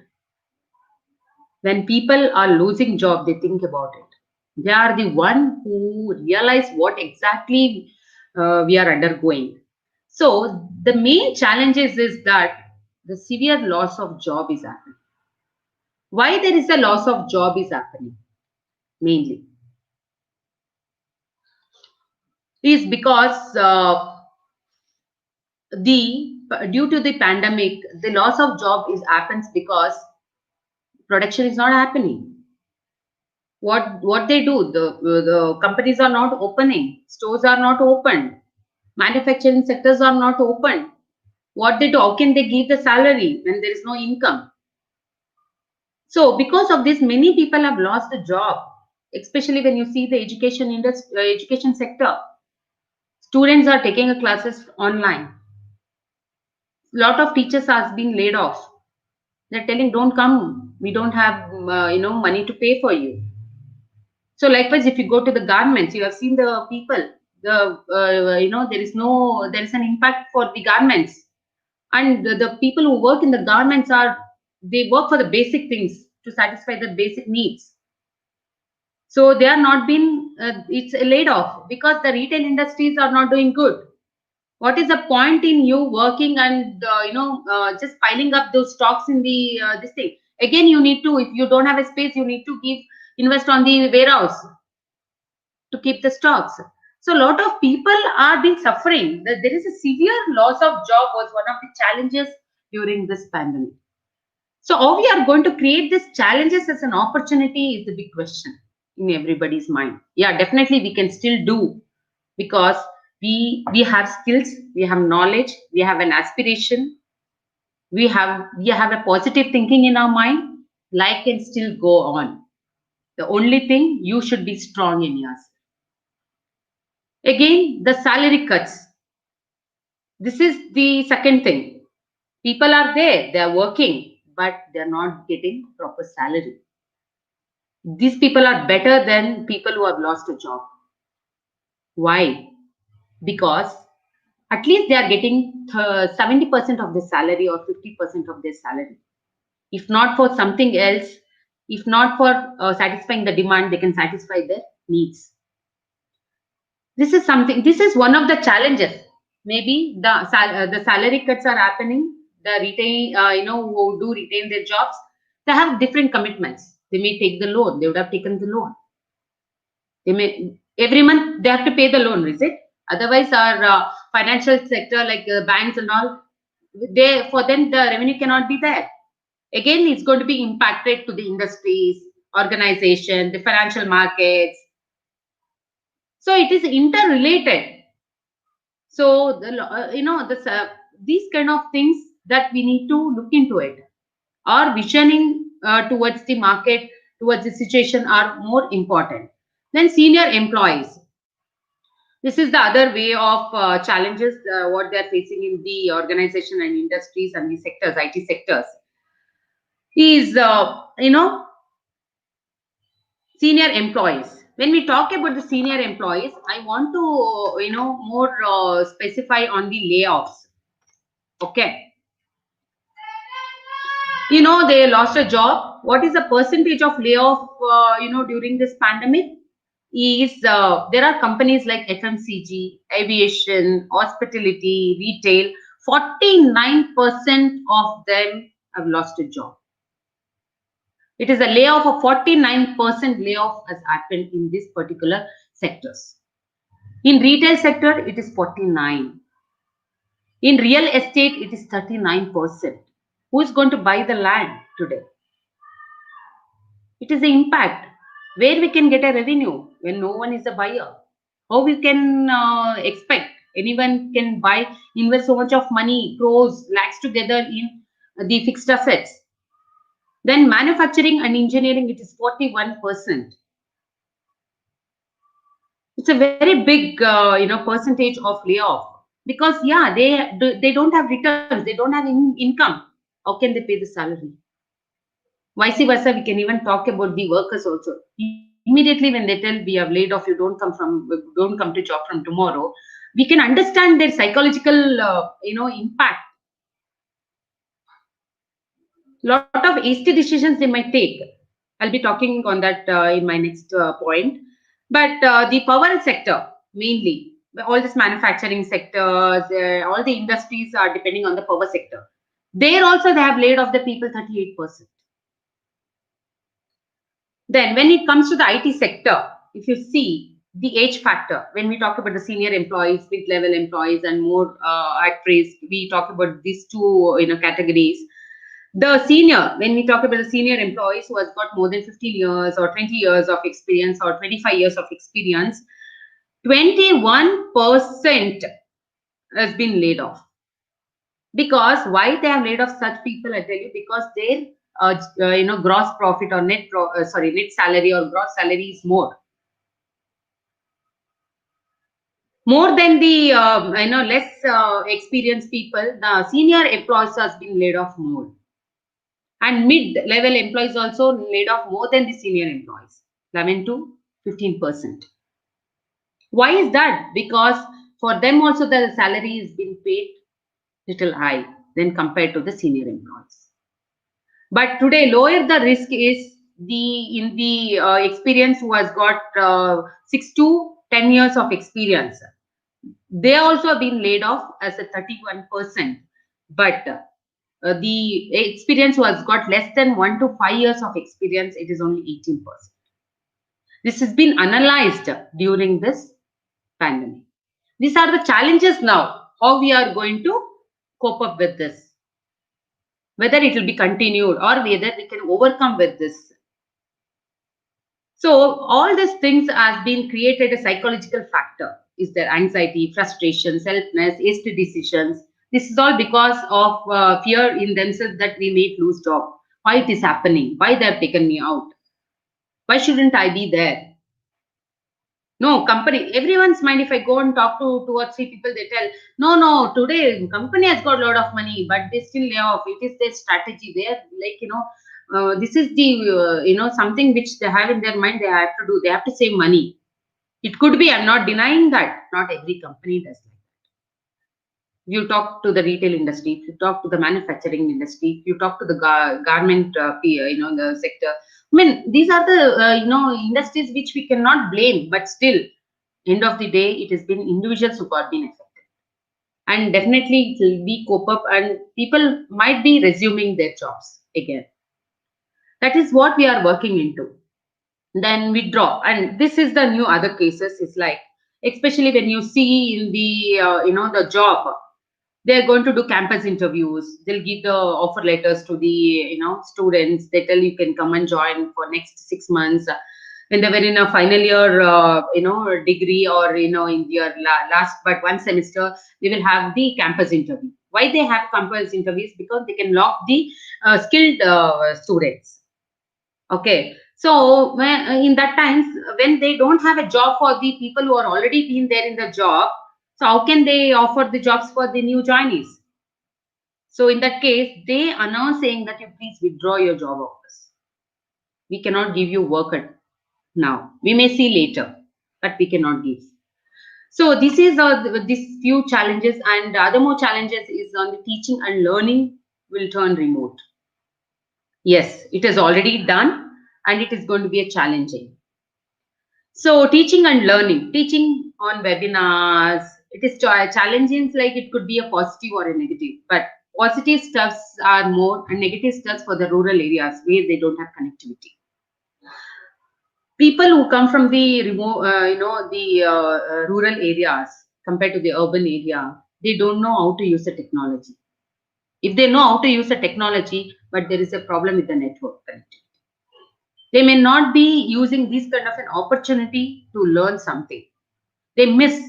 When people are losing job, they think about it. They are the one who realize what exactly we are undergoing. So the main challenges is that the severe loss of job is happening. Why there is a loss of job is happening? Mainly is because due to the pandemic, the loss of job is happens because production is not happening. What they do, the companies are not opening, stores are not open, manufacturing sectors are not open. What they do, how can they give the salary when there is no income? So because of this, many people have lost a job, especially when you see the education industry, education sector. Students are taking classes online. Lot of teachers are being laid off. They're telling, don't come, we don't have money to pay for you. So likewise, if you go to the garments, you have seen the people, there is an impact for the garments. And the people who work in the garments they work for the basic things to satisfy the basic needs. So they are not being, it's laid off because the retail industries are not doing good. What is the point in you working and just piling up those stocks in the this thing? Again, you need to, if you don't have a space, you need to invest on the warehouse to keep the stocks. So a lot of people are being suffering. There is a severe loss of job was one of the challenges during this pandemic. So how we are going to create these challenges as an opportunity is the big question in everybody's mind. Yeah, definitely we can still do, because we have skills, we have knowledge, we have an aspiration, we have a positive thinking in our mind. Life can still go on. The only thing, you should be strong in yourself. Again, the salary cuts. This is the second thing. People are there, they are working, but they are not getting proper salary. These people are better than people who have lost a job. Why? Because at least they are getting 70% of their salary or 50% of their salary. If not for something else, if not for satisfying the demand, they can satisfy their needs. This is one of the challenges. Maybe the salary cuts are happening. The who do retain their jobs, they have different commitments. They may take the loan. They would have taken the loan. They may every month they have to pay the loan, is it? Otherwise, our financial sector like banks and all, for them the revenue cannot be there. Again, it's going to be impacted to the industries, organization, the financial markets. So it is interrelated. So these kind of things that we need to look into it. Our visioning towards the market, towards the situation are more important. Then senior employees. This is the other way of challenges what they are facing in the organization and industries and the sectors, IT sectors. Is senior employees. When we talk about the senior employees, I want to more specify on the layoffs. Okay. They lost a job. What is the percentage of layoff during this pandemic? Is there are companies like FMCG, aviation, hospitality, retail. 49% of them have lost a job. It is a layoff of 49% layoff has happened in this particular sectors. In retail sector, it is 49. In real estate, it is 39%. Who is going to buy the land today? It is the impact. Where we can get a revenue when no one is a buyer? How we can expect anyone can buy, invest so much of money, crores, lakhs together in the fixed assets? Then manufacturing and engineering, it is 41%. It's a very big, percentage of layoff, because yeah, they don't have returns, they don't have income. How can they pay the salary? Vice versa, we can even talk about the workers also. Immediately when they tell we have laid off, you don't come to job from tomorrow, we can understand their psychological, impact. Lot of hasty decisions they might take. I'll be talking on that in my next point. But the power sector mainly, all this manufacturing sectors, all the industries are depending on the power sector. There also they have laid off the people 38%. Then when it comes to the IT sector, if you see the age factor, when we talk about the senior employees, mid-level employees, and more at risk, we talk about these two categories. The senior, when we talk about the senior employees who has got more than 15 years or 20 years of experience or 25 years of experience, 21% has been laid off. Because why they have laid off such people, I tell you, because their gross profit or net salary or gross salary is more than the less experienced people. The senior employees has been laid off more, and mid-level employees also laid off more than the senior employees, 11 to 15%. Why is that? Because for them also the salary is being paid little high than compared to the senior employees. But today, lower the risk is the experience who has got 6 to 10 years of experience. They also have been laid off as a 31%. But the experience who has got less than 1 to 5 years of experience, it is only 18%. This has been analyzed during this pandemic. These are the challenges now, how we are going to cope up with this, whether it will be continued or whether we can overcome with this. So all these things has been created a psychological factor. Is there anxiety, frustration, selfness, hasty decisions? This is all because of fear in themselves that we may lose job. Why it is happening? Why they have taken me out? Why shouldn't I be there? No, company, everyone's mind. If I go and talk to 2 or 3 people, they tell, no, today company has got a lot of money, but they still lay off. It is their strategy. They are like, this is the, something which they have in their mind, they have to do. They have to save money. It could be, I'm not denying that. Not every company does that. You talk to the retail industry, you talk to the manufacturing industry, you talk to the garment, the sector. I mean, these are the, industries which we cannot blame, but still, end of the day, it has been individuals who got been affected. And definitely it will be cope up and people might be resuming their jobs again. That is what we are working into. Then withdraw. And this is the new other cases. It's like, especially when you see in the, the job, they're going to do campus interviews. They'll give the offer letters to the, students. They tell you can come and join for next 6 months. When they were in a final year, degree or, in your last but one semester, they will have the campus interview. Why they have campus interviews? Because they can lock the skilled students. Okay. So in that times, when they don't have a job for the people who are already been there in the job, so how can they offer the jobs for the new joinees? So in that case, they are now saying that you please withdraw your job offers. We cannot give you work now. We may see later, but we cannot give. So this is these few challenges, and other more challenges is on the teaching and learning will turn remote. Yes, it is already done, and it is going to be a challenging. So teaching and learning, teaching on webinars, it is challenging, like it could be a positive or a negative, but Positive stuffs are more and negative stuffs for the rural areas where they don't have connectivity. People who come from the remote, rural areas compared to the urban area, they don't know how to use the technology. If they know how to use the technology, but there is a problem with the network connectivity, they may not be using this kind of an opportunity to learn something. They miss.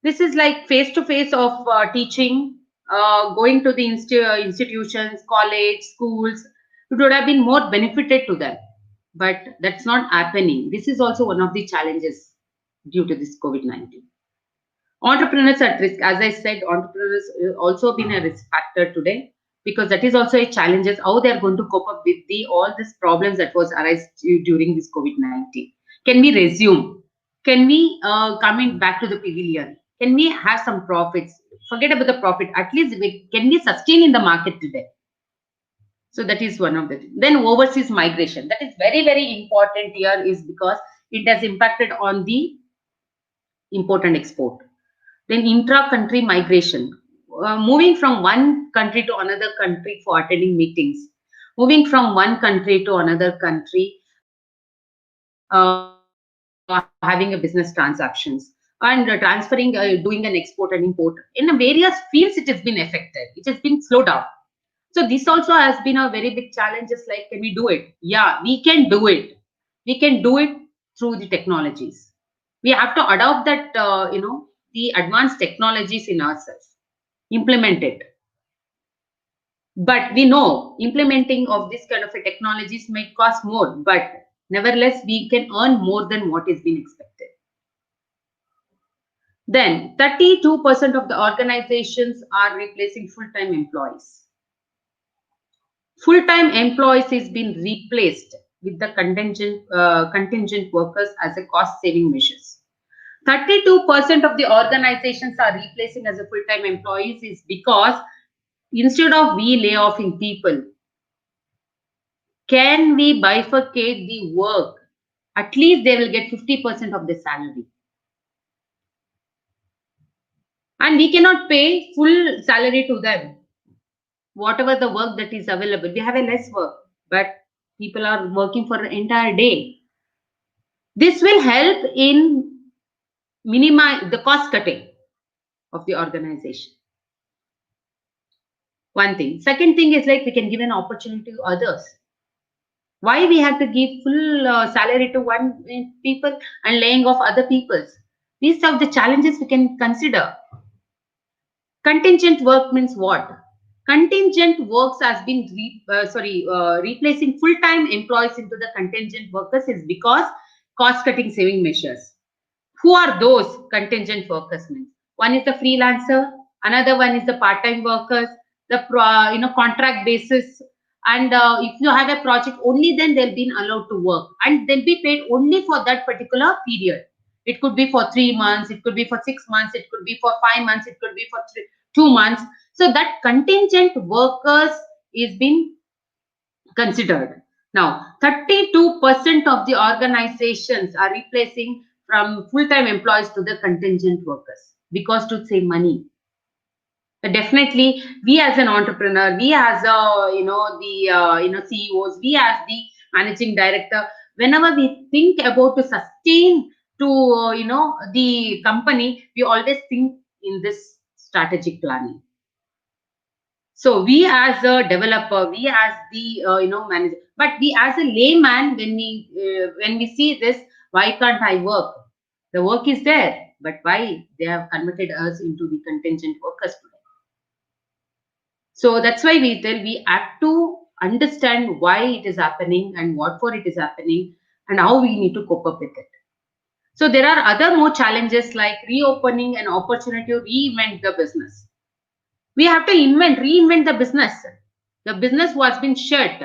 This is like face to face of teaching, going to the institutions, college, schools. It would have been more benefited to them, but that's not happening. This is also one of the challenges due to this COVID-19. Entrepreneurs at risk. As I said, entrepreneurs also been a risk factor today, because that is also a challenge, how they are going to cope up with all these problems that was arise during this COVID-19. Can we resume? Can we come in back to the pavilion? Can we have some profits? Forget about the profit. At least can we sustain in the market today? So that is one of the things. Then overseas migration. That is very, very important here, is because it has impacted on the import and export. Then intra-country migration, moving from one country to another country for attending meetings, moving from one country to another country, having a business transactions, and transferring, doing an export and import. In various fields, it has been affected. It has been slowed down. So this also has been a very big challenge. Just like, can we do it? Yeah, we can do it. We can do it through the technologies. We have to adopt that, the advanced technologies in ourselves, implement it. But we know implementing of this kind of a technologies may cost more, but nevertheless, we can earn more than what is being expected. Then 32% of the organizations are replacing full-time employees. Full-time employees is being replaced with the contingent workers as a cost-saving measures. 32% of the organizations are replacing as a full-time employees is because instead of we lay offing people, can we bifurcate the work? At least they will get 50% of the salary. And we cannot pay full salary to them. Whatever the work that is available, we have a less work, but people are working for an entire day. This will help in minimize the cost cutting of the organization. One thing. Second thing is like we can give an opportunity to others. Why we have to give full salary to one people and laying off other people's? These are the challenges we can consider. Contingent work means what? Contingent works has been replacing full-time employees into the contingent workers is because cost-cutting saving measures. Who are those contingent workers means? One is the freelancer, another one is the part-time workers, the contract basis, and if you have a project, only then they'll be allowed to work, and they'll be paid only for that particular period. It could be for 3 months, it could be for 6 months, it could be for 5 months, it could be for 2 months. So that contingent workers is being considered. Now, 32% of the organizations are replacing from full-time employees to the contingent workers because to save money. But definitely, we as an entrepreneur, we as CEOs, we as the managing director, whenever we think about to sustain to the company, we always think in this strategic planning. So we as a developer, we as the manager, but we as a layman, when we see this, why can't I work? The work is there, but why they have converted us into the contingent workers today? So that's why we have to understand why it is happening and what for it is happening and how we need to cope up with it. So there are other more challenges like reopening an opportunity to reinvent the business. We have to reinvent the business. The business was been shut.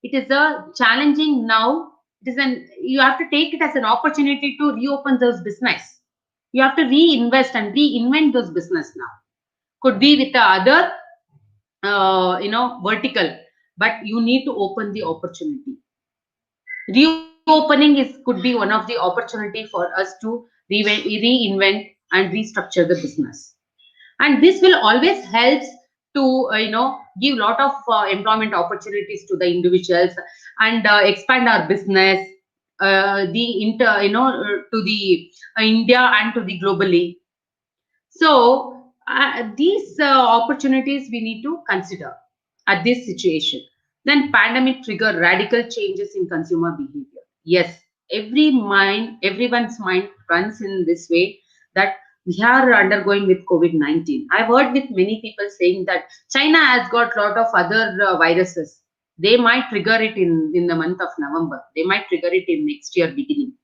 It is a challenging now. You have to take it as an opportunity to reopen those business. You have to reinvest and reinvent those business now. Could be with the other, vertical, but you need to open the opportunity. Reopening could be one of the opportunity for us to reinvent and restructure the business. and this will always helps to give lot of employment opportunities to the individuals, and expand our business, to the India and to the globally. So these opportunities we need to consider at this situation. Then pandemic trigger radical changes in consumer behavior. Yes, everyone's mind runs in this way, that we are undergoing with COVID-19. I've heard with many people saying that China has got lot of other viruses. They might trigger it in the month of November. They might trigger it in next year beginning.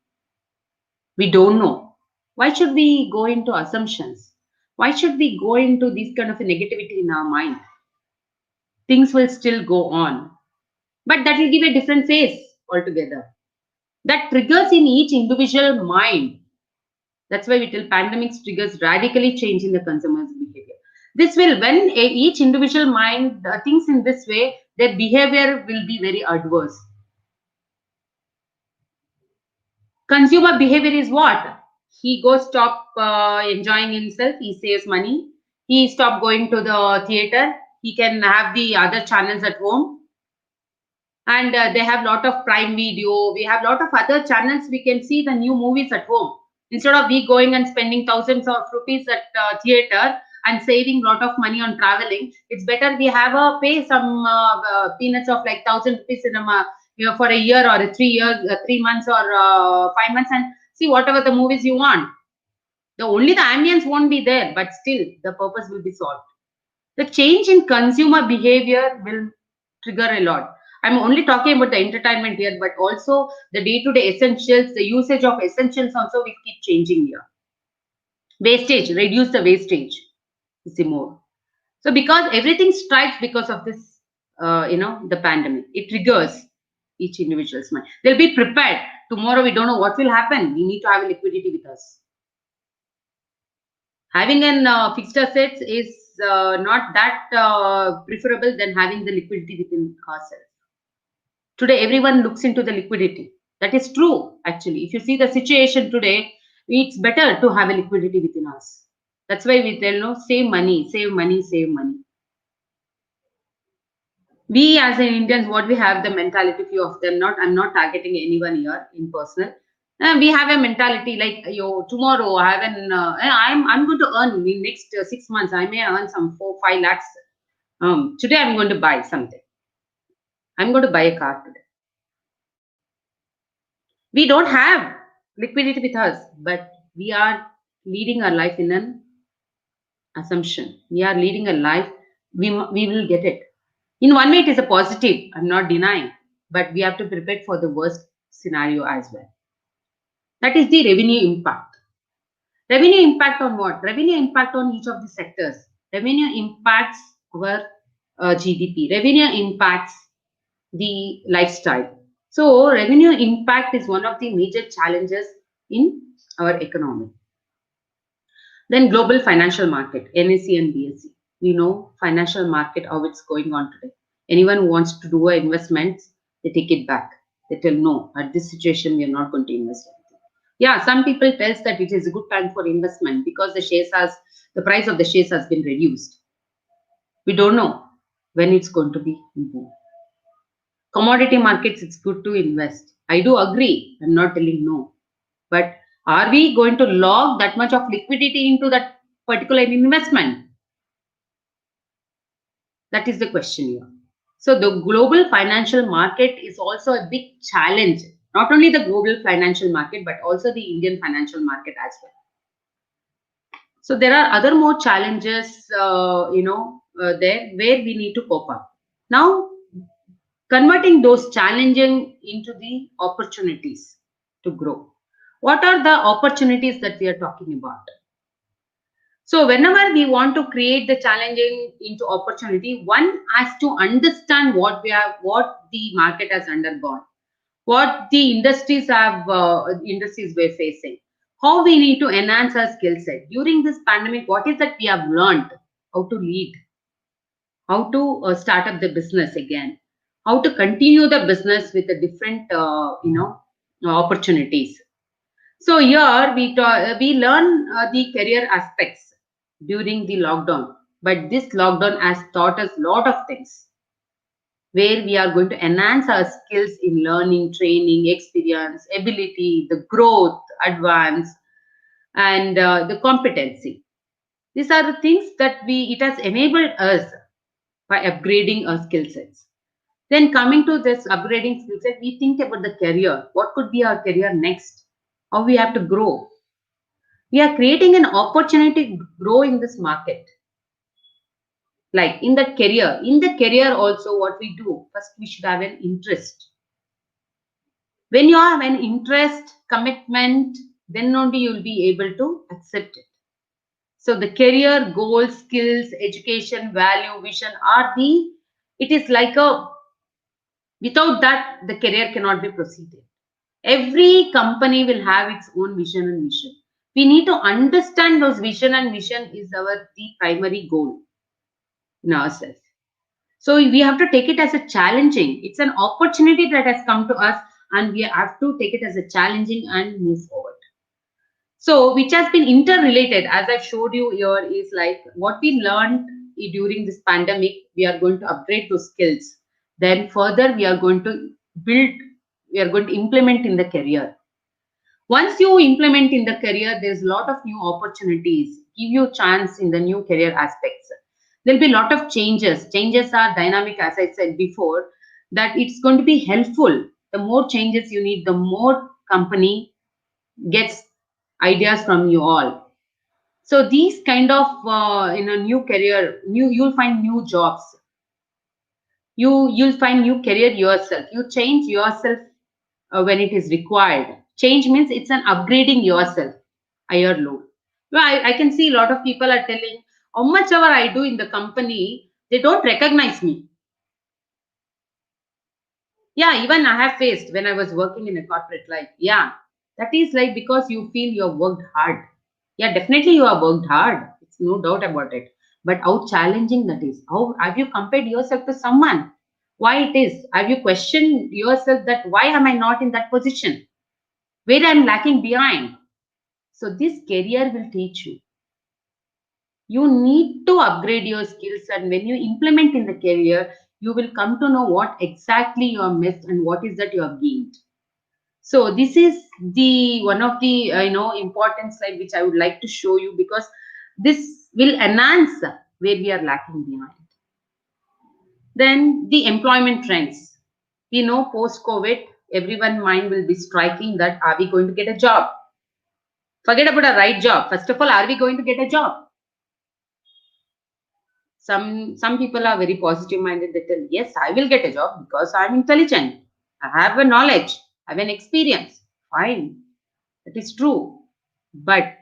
We don't know. Why should we go into assumptions? Why should we go into this kind of a negativity in our mind? Things will still go on, but that will give a different face altogether. That triggers in each individual mind. That's why we tell pandemics triggers radically change in the consumer's behavior. This will, when each individual mind thinks in this way, their behavior will be very adverse. Consumer behavior is what? He goes stop enjoying himself. He saves money. He stop going to the theater. He can have the other channels at home, and they have lot of Prime Video. We have lot of other channels. We can see the new movies at home instead of we going and spending thousands of rupees at theater and saving lot of money on traveling. It's better we have a pay some peanuts of like 1,000 rupees in a for a year or 3 years, 3 months or 5 months, and see whatever the movies you want. The ambience won't be there, but still the purpose will be solved. The change in consumer behavior will trigger a lot. I'm only talking about the entertainment here, but also the day-to-day essentials, the usage of essentials also will keep changing here. Wastage, reduce the wastage. You see more. So because everything strikes because of this, the pandemic, it triggers each individual's mind. They'll be prepared. Tomorrow we don't know what will happen. We need to have a liquidity with us. Having an fixed assets is not that preferable than having the liquidity within ourselves. Today, everyone looks into the liquidity. That is true, actually. If you see the situation today, it's better to have a liquidity within us. That's why we tell, save money, save money, save money. We as an Indians, what we have the mentality, few of them, I'm not targeting anyone here in personal. We have a mentality like, tomorrow I have I'm going to earn in next 6 months. I may earn some 4-5 lakhs. Today I'm going to buy something. I'm going to buy a car today. We don't have liquidity with us, but we are leading our life in an assumption. We are leading a life, we will get it. In one way, it is a positive, I'm not denying, but we have to prepare for the worst scenario as well. That is the revenue impact. Revenue impact on what? Revenue impact on each of the sectors. Revenue impacts our GDP. Revenue impacts the lifestyle. So revenue impact is one of the major challenges in our economy. Then global financial market, NSE and BSE. We know financial market, how it's going on today. Anyone who wants to do investments, they take it back. They tell, no, at this situation, we are not going to invest anything. Yeah, some people tells that it is a good time for investment because the price of the shares has been reduced. We don't know when it's going to be improved. Commodity markets, it's good to invest. I do agree. I'm not telling no. But are we going to log that much of liquidity into that particular investment? That is the question here. So the global financial market is also a big challenge. Not only the global financial market, but also the Indian financial market as well. So there are other more challenges, there where we need to cope up. Now, converting those challenging into the opportunities to grow. What are the opportunities that we are talking about? So whenever we want to create the challenging into opportunity, one has to understand what the market has undergone, what the industries were facing, how we need to enhance our skill set. During this pandemic, what is that we have learned? How to lead, how to start up the business again, how to continue the business with the different, opportunities. So here we learn the career aspects. during the lockdown. But this lockdown has taught us a lot of things where we are going to enhance our skills in learning, training, experience, ability, the growth, advance, and the competency. These are the things that it has enabled us by upgrading our skill sets. Then coming to this upgrading skill set, we think about the career. What could be our career next? How we have to grow. We are creating an opportunity to grow in this market. Like in the career also what we do, first we should have an interest. When you have an interest, commitment, then only you will be able to accept it. So the career, goals, skills, education, value, vision it is like without that, the career cannot be proceeded. Every company will have its own vision and mission. We need to understand those vision and mission is the primary goal in ourselves. So we have to take it as a challenging. It's an opportunity that has come to us and we have to take it as a challenging and move forward. So which has been interrelated, as I showed you here, is like what we learned during this pandemic, we are going to upgrade those skills. Then further, we are going to implement in the career. Once you implement in the career, there's a lot of new opportunities, give you chance in the new career aspects. There'll be a lot of changes. Changes are dynamic, as I said before, that it's going to be helpful. The more changes you need, the more company gets ideas from you all. So these kind of in a new career, you'll find new jobs. You'll find new career yourself. You change yourself when it is required. Change means it's an upgrading yourself, higher load. Well, I can see a lot of people are telling how much ever I do in the company, they don't recognize me. Yeah, even I have faced when I was working in a corporate life. Yeah, that is like because you feel you have worked hard. Yeah, definitely you have worked hard. It's no doubt about it. But how challenging that is. How have you compared yourself to someone? Why it is? Have you questioned yourself that why am I not in that position? Where I'm lacking behind? So this career will teach you. You need to upgrade your skills, and when you implement in the career, you will come to know what exactly you have missed and what is that you have gained. So this is the one of the important slide which I would like to show you, because this will enhance where we are lacking behind. Then the employment trends. We know post-COVID, everyone's mind will be striking that are we going to get a job? Forget about a right job. First of all, are we going to get a job? Some people are very positive minded. They tell, yes, I will get a job because I'm intelligent. I have a knowledge. I have an experience. Fine. That is true. But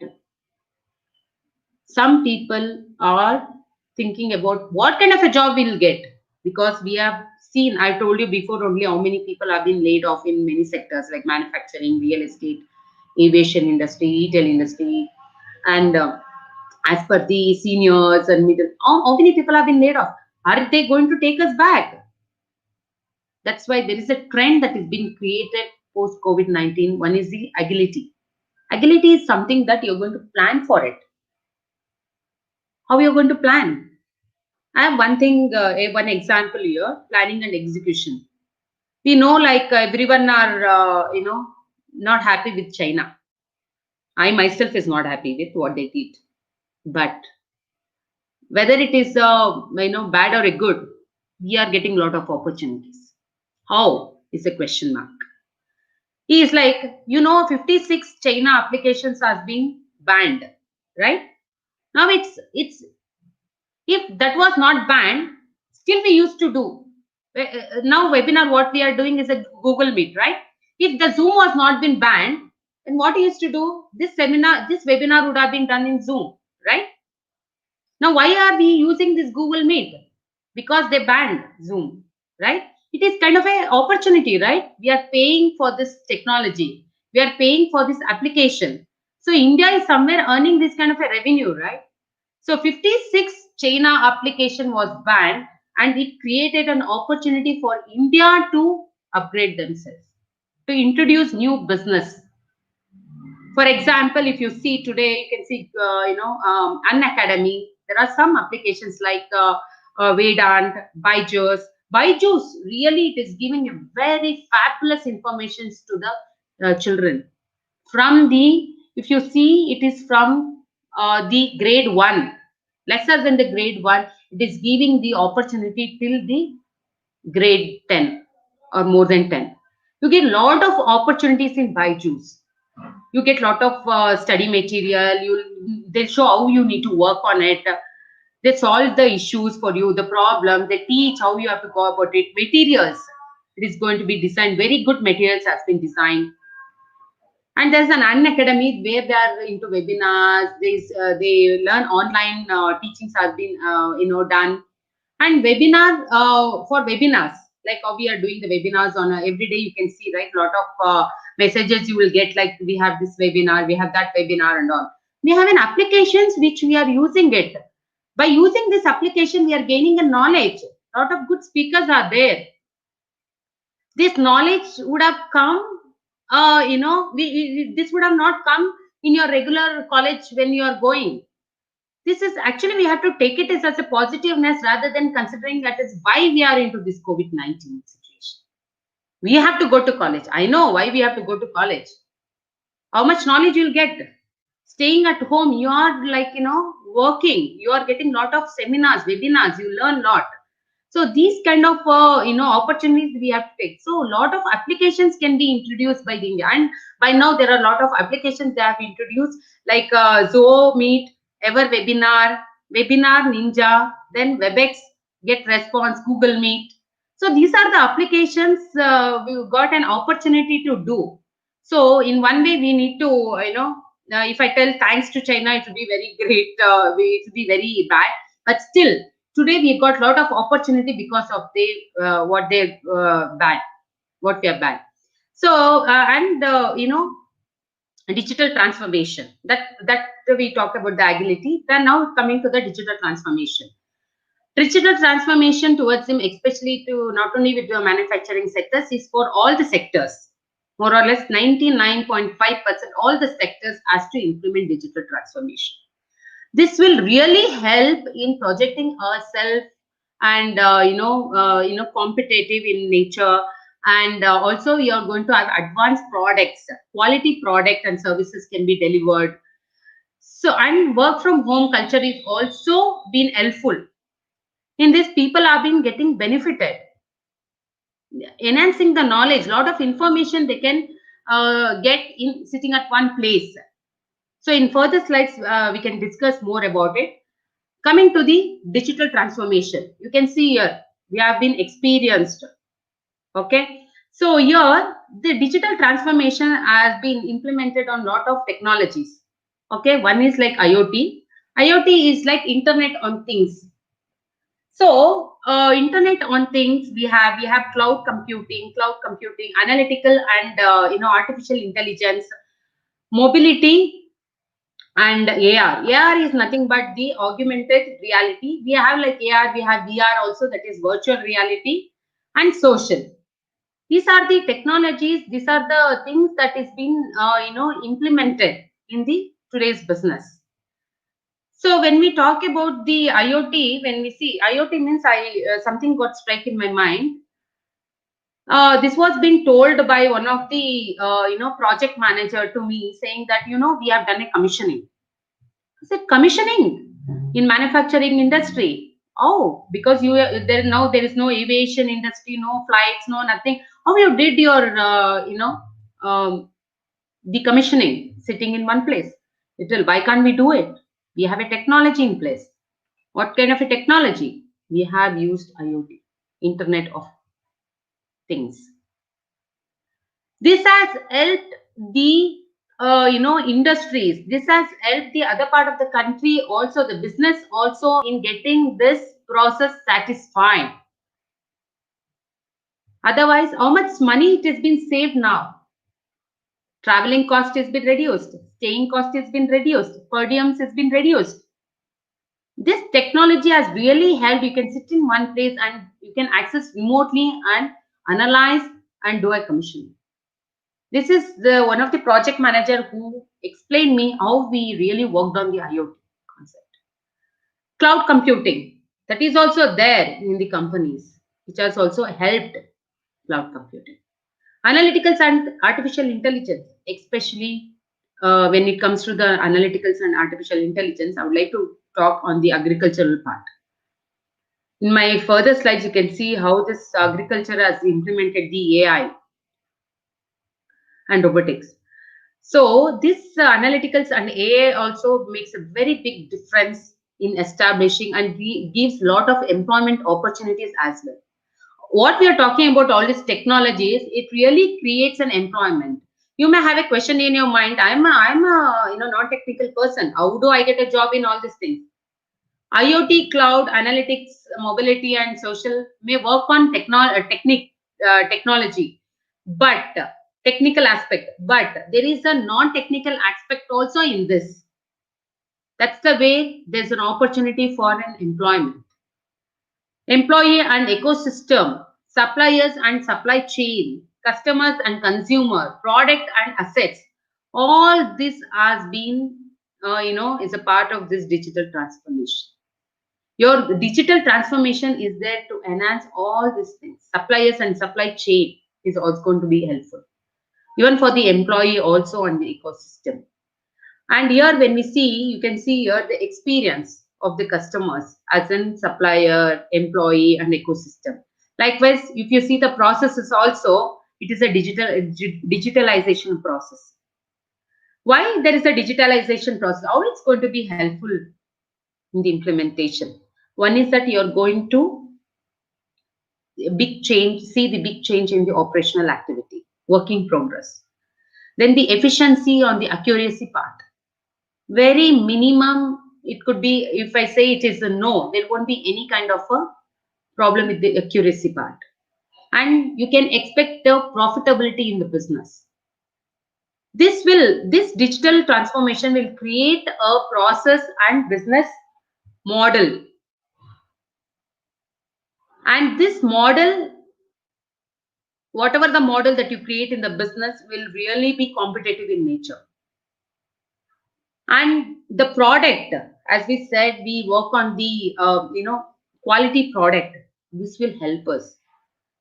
some people are thinking about what kind of a job we'll get, because we have seen, I told you before only, how many people have been laid off in many sectors like manufacturing, real estate, aviation industry, retail industry, and as per the seniors and middle, how many people have been laid off? Are they going to take us back? That's why there is a trend that is being created post COVID-19. One is the agility. Agility is something that you're going to plan for it. How you're going to plan? I have one example here: planning and execution. We know, like everyone are, not happy with China. I myself is not happy with what they did, but whether it is bad or a good, we are getting a lot of opportunities. How is a question mark. He is like, 56 China applications has been banned, right? Now it's if that was not banned, still we used to do. Now webinar, what we are doing is a Google Meet, right? If the Zoom was not been banned, then what he used to do, this webinar would have been done in Zoom, right? Now, why are we using this Google Meet? Because they banned Zoom, right? It is kind of an opportunity, right? We are paying for this technology. We are paying for this application. So India is somewhere earning this kind of a revenue, right? So 56 China application was banned, and it created an opportunity for India to upgrade themselves, to introduce new business. For example, if you see today, you can see, Unacademy. There are some applications like Vedant, Byju's. Byju's really it is giving a very fabulous information to the children. From the, if you see, it is from the grade 1, lesser than the grade 1. It is giving the opportunity till the grade 10 or more than 10. You get a lot of opportunities in Byju's. You get lot of study material. They show how you need to work on it. They solve the issues for you, the problem. They teach how you have to go about it. Materials, it is going to be designed. Very good materials has been designed. And there's an Unacademy where they are into webinars. They learn online teachings have been done. And webinar for webinars, like how we are doing the webinars on every day, you can see, right, lot of messages you will get, like we have this webinar, we have that webinar and all. We have an applications which we are using it. By using this application, we are gaining a knowledge. Lot of good speakers are there. This knowledge would have come, this would have not come in your regular college when you are going. This is actually, we have to take it as a positiveness rather than considering that is why we are into this COVID-19 situation. We have to go to college. I know why we have to go to college. How much knowledge you'll get? Staying at home, you are like, working. You are getting lot of seminars, webinars. You learn a lot. So these kind of, opportunities we have to take. So a lot of applications can be introduced by the India. And by now, there are a lot of applications they have introduced, like Zoho Meet, Ever Webinar, Webinar Ninja, then WebEx, Get Response, Google Meet. So these are the applications we got an opportunity to do. So in one way, we need to, if I tell thanks to China, it will be very great. It will be very bad. But still, today we got a lot of opportunity because of what they banned, what we have banned. So digital transformation, that we talked about the agility. Then now coming to the digital transformation. Digital transformation towards them, especially to not only with the manufacturing sectors, is for all the sectors. More or less 99.5% all the sectors has to implement digital transformation. This will really help in projecting ourselves and competitive in nature. And also we are going to have advanced products, quality product and services can be delivered. So, and work from home culture is also been helpful. In this, people have been getting benefited, enhancing the knowledge, lot of information they can get in sitting at one place. So in further slides, we can discuss more about it. Coming to the digital transformation, you can see here, we have been experienced. Okay. So here, the digital transformation has been implemented on lot of technologies. Okay. One is like IoT. IoT is like Internet on Things. So Internet on Things, we have cloud computing, analytical and artificial intelligence, mobility, and AR. AR is nothing but the augmented reality. We have like AR, we have VR also, that is virtual reality, and social. These are the technologies, these are the things that is being implemented in the today's business. So when we talk about the IoT, when we see IoT means something got struck in my mind. This was being told by one of the project manager to me, saying that we have done a commissioning. I said, commissioning in manufacturing industry? Oh, because there is no aviation industry, no flights, no nothing. How you did your the commissioning sitting in one place? Why can't we do it? We have a technology in place. What kind of a technology? We have used IoT, Internet of Things. This has helped the industries. This has helped the other part of the country also, the business also, in getting this process satisfied. Otherwise, how much money it has been saved now? Traveling cost has been reduced, staying cost has been reduced, per diems has been reduced. This technology has really helped. You can sit in one place and you can access remotely and analyze and do a commissioning. This is the one of the project manager who explained me how we really worked on the IoT concept. Cloud computing, that is also there in the companies, which has also helped cloud computing. Analyticals and artificial intelligence, especially when it comes to the analyticals and artificial intelligence, I would like to talk on the agricultural part. In my further slides, you can see how this agriculture has implemented the AI and robotics. So this analyticals and AI also makes a very big difference in establishing and gives lot of employment opportunities as well. What we are talking about, all these technologies, it really creates an employment. You may have a question in your mind. I'm a non-technical person. How do I get a job in all these things? IoT, cloud, analytics, mobility, and social may work on technology, but technical aspect. But there is a non-technical aspect also in this. That's the way there's an opportunity for an employment. Employee and ecosystem, suppliers and supply chain, customers and consumer, product and assets. All this has been, is a part of this digital transformation. Your digital transformation is there to enhance all these things. Suppliers and supply chain is also going to be helpful. Even for the employee also on the ecosystem. And here when we see, you can see here the experience of the customers as in supplier, employee and ecosystem. Likewise, if you see the processes also, it is a digitalization process. Why there is a digitalization process? How it's going to be helpful in the implementation? One is that you're going to see the big change in the operational activity, work in progress. Then the efficiency on the accuracy part. Very minimum, it could be, if I say it is a no, there won't be any kind of a problem with the accuracy part. And you can expect the profitability in the business. This digital transformation will create a process and business model. And this model, whatever the model that you create in the business, will really be competitive in nature. And the product, as we said, we work on the quality product. This will help us.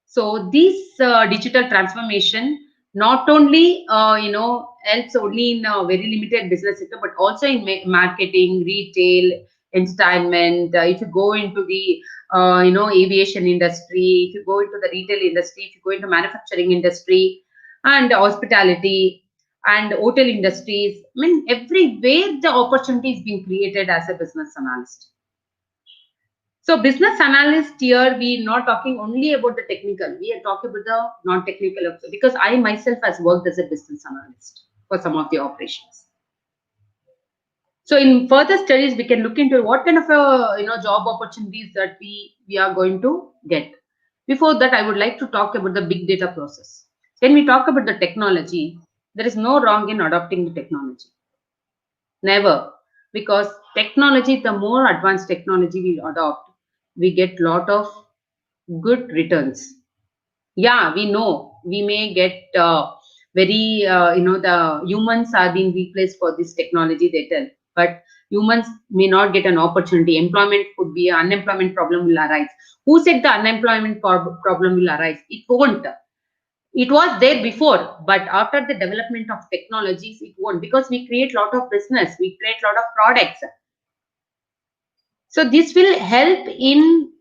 So this digital transformation not only helps only in a very limited business sector, but also in marketing, retail, entertainment. If you go into the aviation industry, if you go into the retail industry, if you go into manufacturing industry and hospitality and hotel industries, I mean, everywhere the opportunity is being created as a business analyst. So business analyst here, we're not talking only about the technical, we are talking about the non-technical also, because I myself has worked as a business analyst for some of the operations. So in further studies, we can look into what kind of job opportunities that we are going to get. Before that, I would like to talk about the big data process. When we talk about the technology, there is no wrong in adopting the technology. Never. Because technology, the more advanced technology we adopt, we get lot of good returns. Yeah, we know we may get the humans are being replaced for this technology, they tell, but humans may not get an opportunity. Employment could be, unemployment problem will arise. Who said the unemployment problem will arise? It won't. It was there before, but after the development of technologies, it won't, because we create a lot of business, we create a lot of products. So this will help in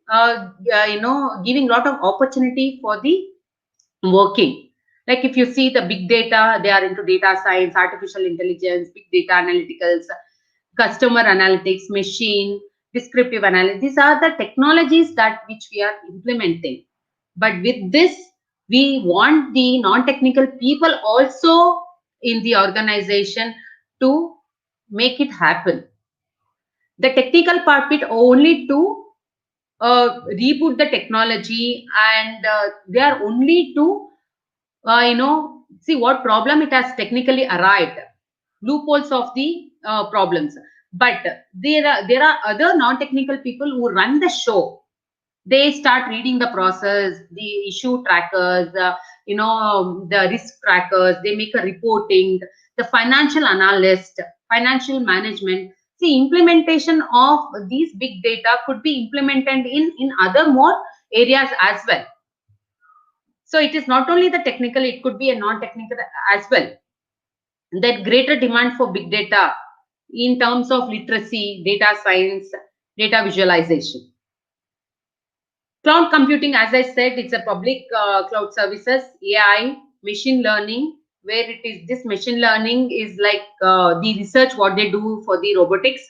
giving a lot of opportunity for the working. Like if you see the big data, they are into data science, artificial intelligence, big data analyticals, customer analytics, machine, descriptive analysis. These are the technologies which we are implementing. But with this, we want the non-technical people also in the organization to make it happen. The technical part bit only to reboot the technology, and they are only to see what problem it has technically arrived, loopholes of the problems. But there are other non-technical people who run the show. They start reading the process, the issue trackers, the risk trackers. They make a reporting, the financial analyst, financial management. See, implementation of these big data could be implemented in other more areas as well. So it is not only the technical, it could be a non-technical as well. That greater demand for big data in terms of literacy, data science, data visualization. Cloud computing, as I said, it's a public cloud services, AI, machine learning, where it is this machine learning is like the research what they do for the robotics.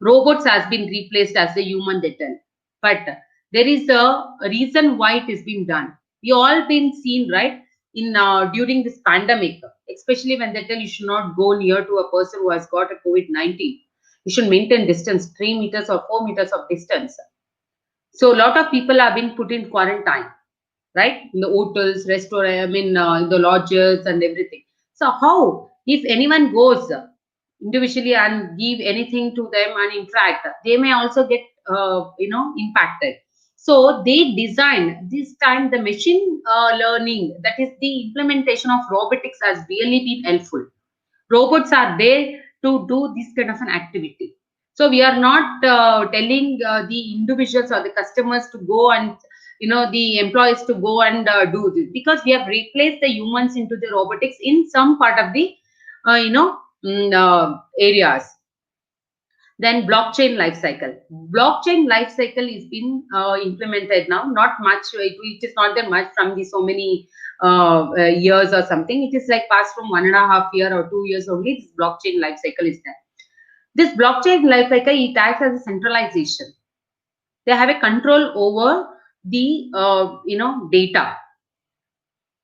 Robots has been replaced as the human data. But there is a reason why it is being done. We all been seen, right, in during this pandemic, especially when they tell you should not go near to a person who has got a COVID-19. You should maintain distance, 3 meters or 4 meters of distance. So a lot of people have been put in quarantine, right? In the hotels, restaurants, in the lodges and everything. So how, if anyone goes individually and give anything to them and interact, they may also get, impacted. So they design this time the machine learning, that is the implementation of robotics has really been helpful. Robots are there to do this kind of an activity. So we are not telling the individuals or the customers to go and the employees to go and do this, because we have replaced the humans into the robotics in some part of the areas. Then blockchain lifecycle. Blockchain lifecycle is been implemented now. Not much. It is not that much from the so many years or something. It is like passed from 1.5 years or 2 years only. This blockchain lifecycle is there. This blockchain lifecycle, it acts as a centralization. They have a control over the data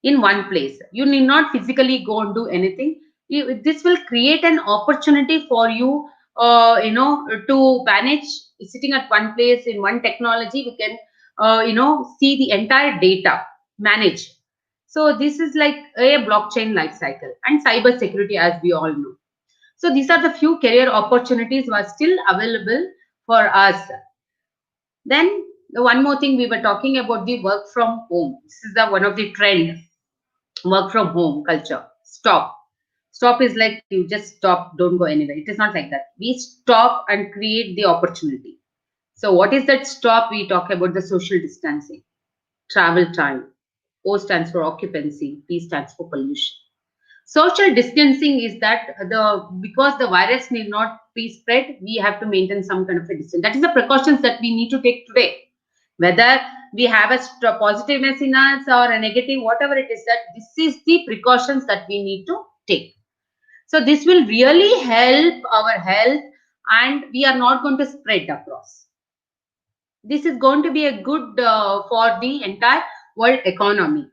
in one place. You need not physically go and do anything. This will create an opportunity for you, to manage. Sitting at one place in one technology, we can, see the entire data manage. So this is like a blockchain life cycle. And cyber security, as we all know. So these are the few career opportunities were still available for us. Then the one more thing, we were talking about the work from home. This is the one of the trend, work from home culture. Stop is like you just stop, don't go anywhere. It is not like that. We stop and create the opportunity. So what is that stop? We talk about the social distancing, travel time. O stands for occupancy, P stands for pollution. Social distancing is that because the virus need not be spread, we have to maintain some kind of a distance. That is the precautions that we need to take today. Whether we have a positiveness in us or a negative, whatever it is, that this is the precautions that we need to take. So this will really help our health, and we are not going to spread across. This is going to be a good for the entire world economy.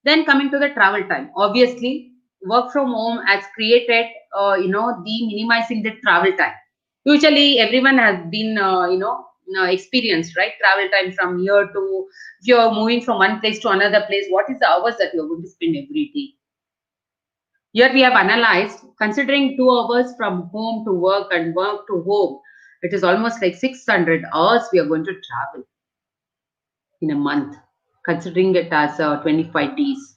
Then coming to the travel time, obviously work from home has created, the minimizing the travel time. Usually everyone has been, experienced, right? Travel time from here to, if you're moving from one place to another place, what is the hours that you're going to spend every day? Here we have analyzed, considering 2 hours from home to work and work to home, it is almost like 600 hours we are going to travel in a month, considering it as 25 days.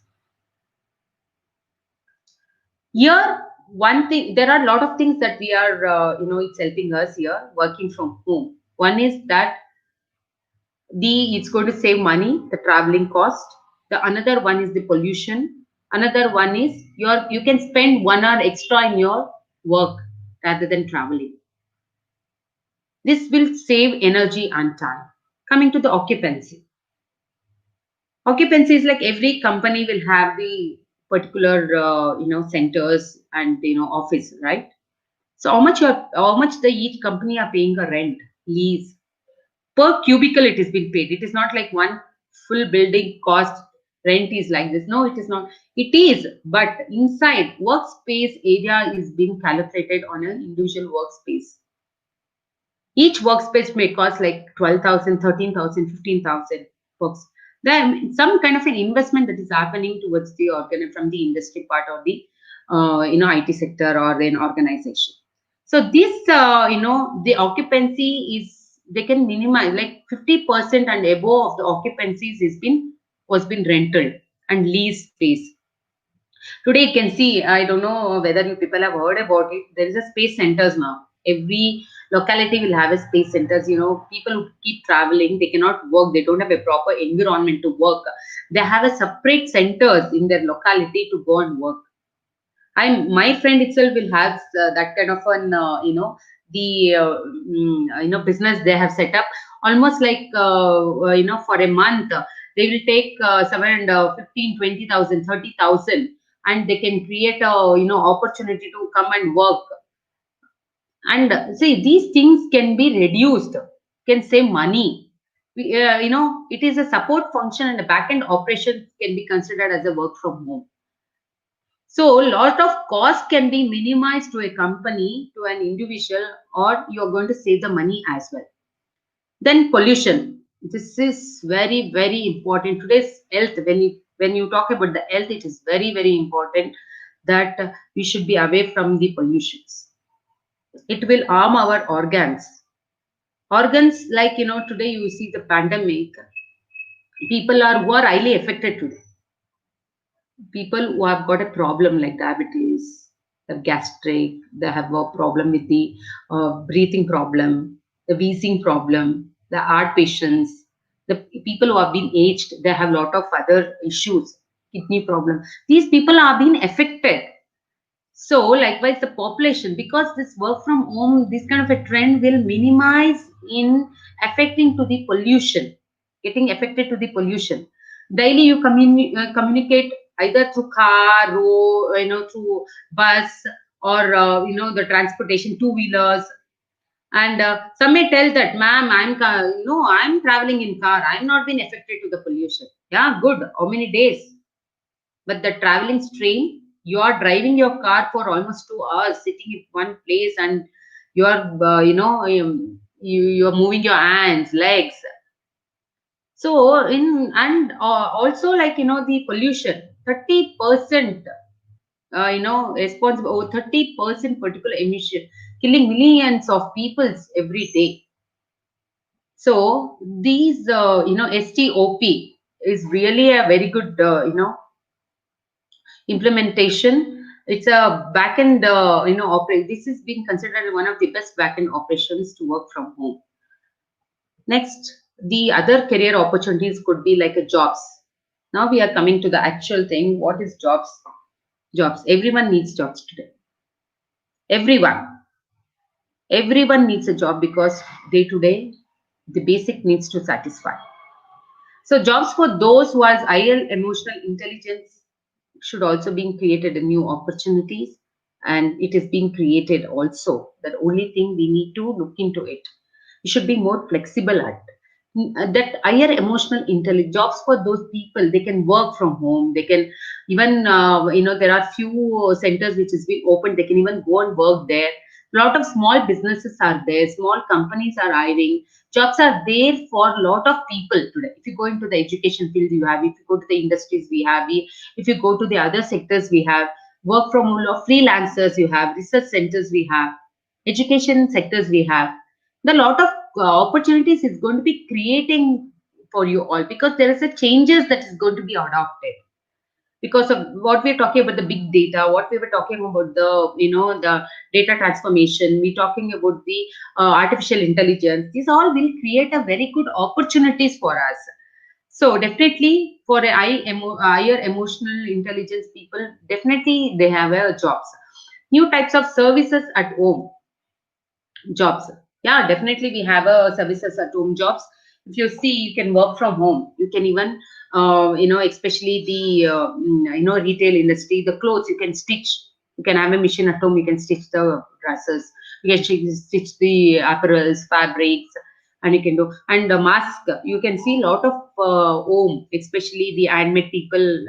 Here, one thing, there are a lot of things that we are, it's helping us here, working from home. One is that it's going to save money, the traveling cost. The another one is the pollution. Another one is you can spend 1 hour extra in your work rather than traveling. This will save energy and time. Coming to the occupancy. Occupancy is like every company will have the particular, centers and, office, right? So how much each company are paying a rent, lease. Per cubicle it is being paid. It is not like one full building cost rent is like this. No, it is not. It is, but inside workspace area is being calculated on an individual workspace. Each workspace may cost like 12,000, 13,000, 15,000 works. Then some kind of an investment that is happening towards the from the industry part or the IT sector or an organization. So this the occupancy is they can minimize like 50% and above of the occupancies was been rented and leased space. Today you can see, I don't know whether you people have heard about it. There is a space centers now. Every locality will have a space centers. People who keep traveling, they cannot work. They don't have a proper environment to work. They have a separate centers in their locality to go and work. My friend itself will have that kind of an business they have set up almost like for a month they will take somewhere around 15, 20,000, 30,000, and they can create a opportunity to come and work. And see, these things can be reduced, can save money. It is a support function, and the back end operation can be considered as a work from home. So a lot of cost can be minimized to a company, to an individual, or you're going to save the money as well. Then pollution. This is very, very important. Today's health, when you talk about the health, it is very, very important that we should be away from the pollutions. It will harm our organs. Organs, like today you see the pandemic, people who are highly affected today. People who have got a problem like diabetes, the gastric, they have a problem with the breathing problem, the wheezing problem, the heart patients, the people who have been aged, they have a lot of other issues, kidney problem. These people are being affected. So likewise the population, because this work from home, this kind of a trend will minimize in affecting to the pollution, getting affected to the pollution. Daily you communicate either through car, through bus, or the transportation, two-wheelers. And some may tell that, ma'am, I'm traveling in car, I'm not been affected to the pollution. Yeah, good. How many days? But the traveling strain, you are driving your car for almost 2 hours, sitting in one place, and you are, you are moving your hands, legs. So also like the pollution, 30%, responsible over 30% particular emission, killing millions of peoples every day. So these STOP is really a very good implementation. It's a back-end operation. This is being considered one of the best back-end operations to work from home. Next, the other career opportunities could be like a jobs. Now we are coming to the actual thing. What is jobs? Jobs. Everyone needs jobs today. Everyone needs a job because day to day the basic needs to satisfy. So jobs for those who has higher emotional intelligence should also be created in new opportunities, and it is being created also. The only thing we need to look into it. We should be more flexible at that higher emotional intelligence. Jobs for those people, they can work from home. They can even there are few centers which has been opened. They can even go and work there. A lot of small businesses are there. Small companies are hiring. Jobs are there for a lot of people today. If you go into the education field, you have. If you go to the industries, we have. If you go to the other sectors, we have. Work from home, freelancers, you have. Research centers, we have. Education sectors, we have. The lot of opportunities is going to be creating for you all, because there is a changes that is going to be adopted because of what we're talking about, the big data, what we were talking about, the data transformation, we're talking about the artificial intelligence. These all will create a very good opportunities for us. So definitely for a higher emotional intelligence people, definitely they have jobs. New types of services at home jobs. Yeah, definitely we have services at home jobs. If you see, you can work from home. You can even especially the retail industry, the clothes you can stitch. You can have a machine at home. You can stitch the dresses. You can stitch the apparels, fabrics, and you can do. And the mask, you can see a lot of home, especially the handmade people.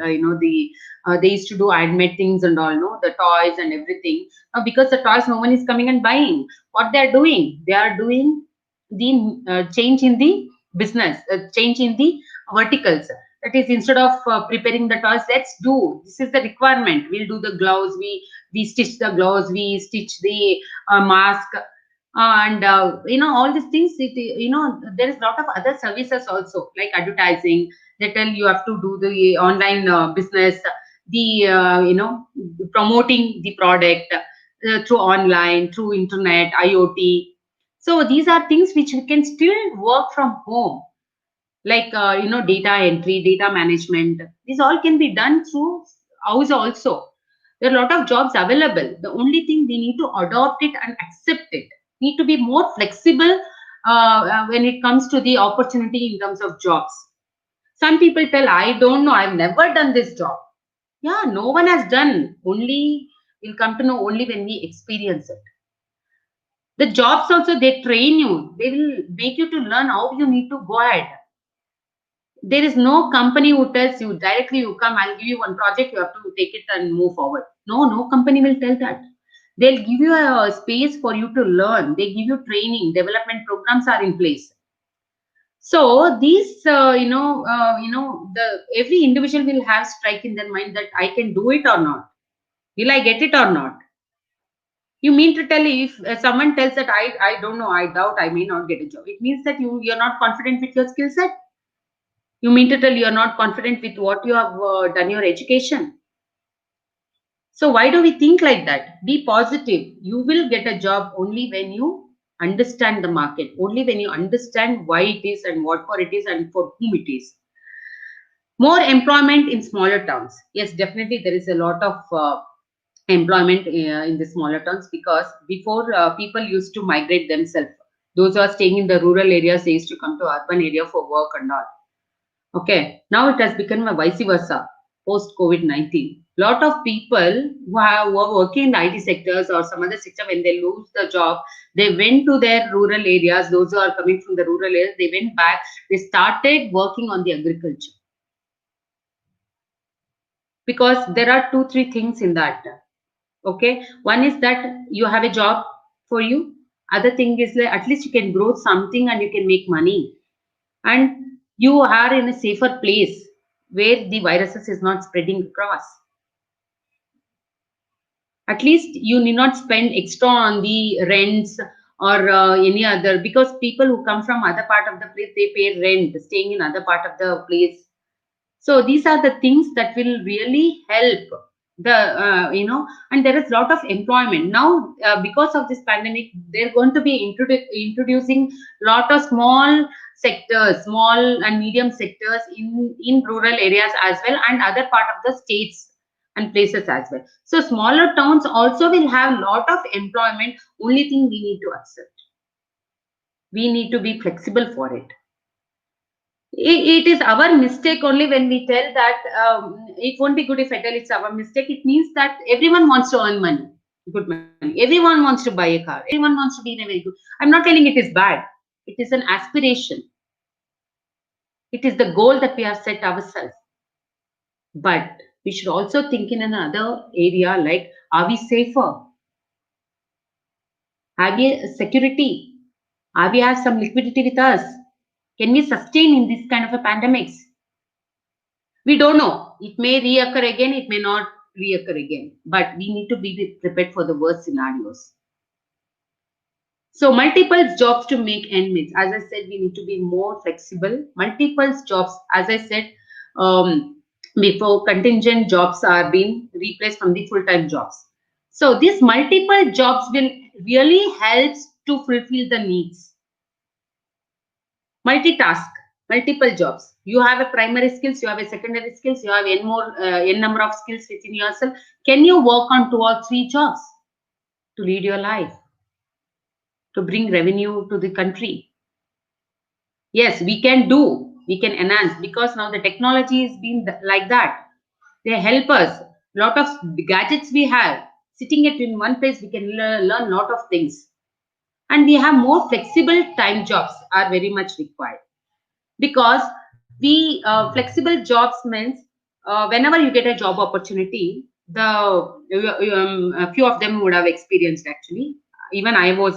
They used to do handmade things and all, the toys and everything. Now because the toys, no one is coming and buying. What they are doing? They are doing the change in the business, change in the verticals. That is, instead of preparing the toys, let's do. This is the requirement. We'll do the gloves. We stitch the gloves. We stitch the mask. and all these things. There is a lot of other services also, like advertising. They tell you have to do the online business, the promoting the product through online, through internet, IoT. So these are things which we can still work from home, like data entry, data management. These all can be done through house also. There are a lot of jobs available. The only thing, we need to adopt it and accept it. Need to be more flexible when it comes to the opportunity in terms of jobs. Some people tell, I don't know, I've never done this job. Yeah, no one has done. Only we'll come to know only when we experience it. The jobs also, they train you. They will make you to learn how you need to go ahead. There is no company who tells you directly, you come, I'll give you one project, you have to take it and move forward. No company will tell that. They'll give you a space for you to learn. They give you training, development programs are in place. So these, the every individual will have strike in their mind that I can do it or not. Will I get it or not? You mean to tell, if someone tells that I don't know, I doubt, I may not get a job, it means that you're not confident with your skill set. You mean to tell you're not confident with what you have done your education. So why do we think like that? Be positive. You will get a job only when you understand the market, only when you understand why it is and what for it is and for whom it is. More employment in smaller towns. Yes, definitely there is a lot of employment in the smaller towns, because before people used to migrate themselves. Those who are staying in the rural areas, they used to come to urban area for work and all. Okay, now it has become a vice versa post COVID-19. Lot of people who are working in the IT sectors or some other sector, when they lose the job, they went to their rural areas. Those who are coming from the rural areas, they went back. They started working on the agriculture, because there are 2-3 things in that. Okay, one is that you have a job for you. Other thing is that at least you can grow something and you can make money, and you are in a safer place where the viruses is not spreading across. At least you need not spend extra on the rents or any other, because people who come from other part of the place, they pay rent staying in other part of the place. So these are the things that will really help the and there is a lot of employment now because of this pandemic. They're going to be introducing lot of small sectors, small and medium sectors in rural areas as well, and other part of the states and places as well. So smaller towns also will have lot of employment. Only thing we need to accept, we need to be flexible for it. It is our mistake only when we tell that it won't be good if I tell it's our mistake. It means that everyone wants to earn money, good money. Everyone wants to buy a car. Everyone wants to be in a very good. I'm not telling it is bad. It is an aspiration. It is the goal that we have set ourselves. But we should also think in another area, like, are we safer? Have we security? Are we have some liquidity with us? Can we sustain in this kind of a pandemics? We don't know. It may reoccur again, it may not reoccur again. But we need to be prepared for the worst scenarios. So multiple jobs to make end meet. As I said, we need to be more flexible. Multiple jobs, as I said, before, contingent jobs are being replaced from the full-time jobs. So these multiple jobs will really help to fulfill the needs. Multitask, multiple jobs. You have a primary skills, you have a secondary skills, you have n number of skills within yourself. Can you work on 2 or 3 jobs to lead your life, to bring revenue to the country? Yes, we can do, we can enhance, because now the technology is being like that. They help us. Lot of gadgets we have. Sitting at in one place, we can learn lot of things. And we have more flexible time jobs are very much required. Because we flexible jobs means whenever you get a job opportunity, a few of them would have experienced actually. Even I was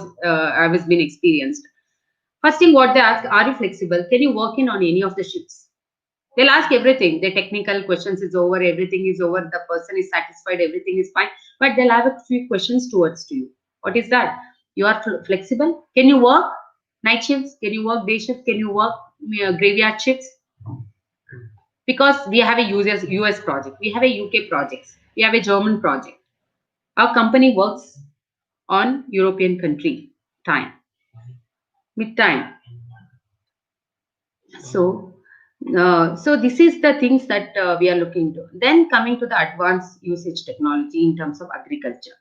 been experienced. First thing what they ask, are you flexible? Can you work in on any of the shifts? They'll ask everything. The technical questions is over, everything is over, the person is satisfied, everything is fine. But they'll have a few questions towards to you. What is that? You are flexible. Can you work night shifts? Can you work day shifts? Can you work graveyard shifts? Because we have a US project, we have a UK projects, we have a German project. Our company works on European country time, with time. So this is the things that we are looking to. Then coming to the advanced usage technology in terms of agriculture.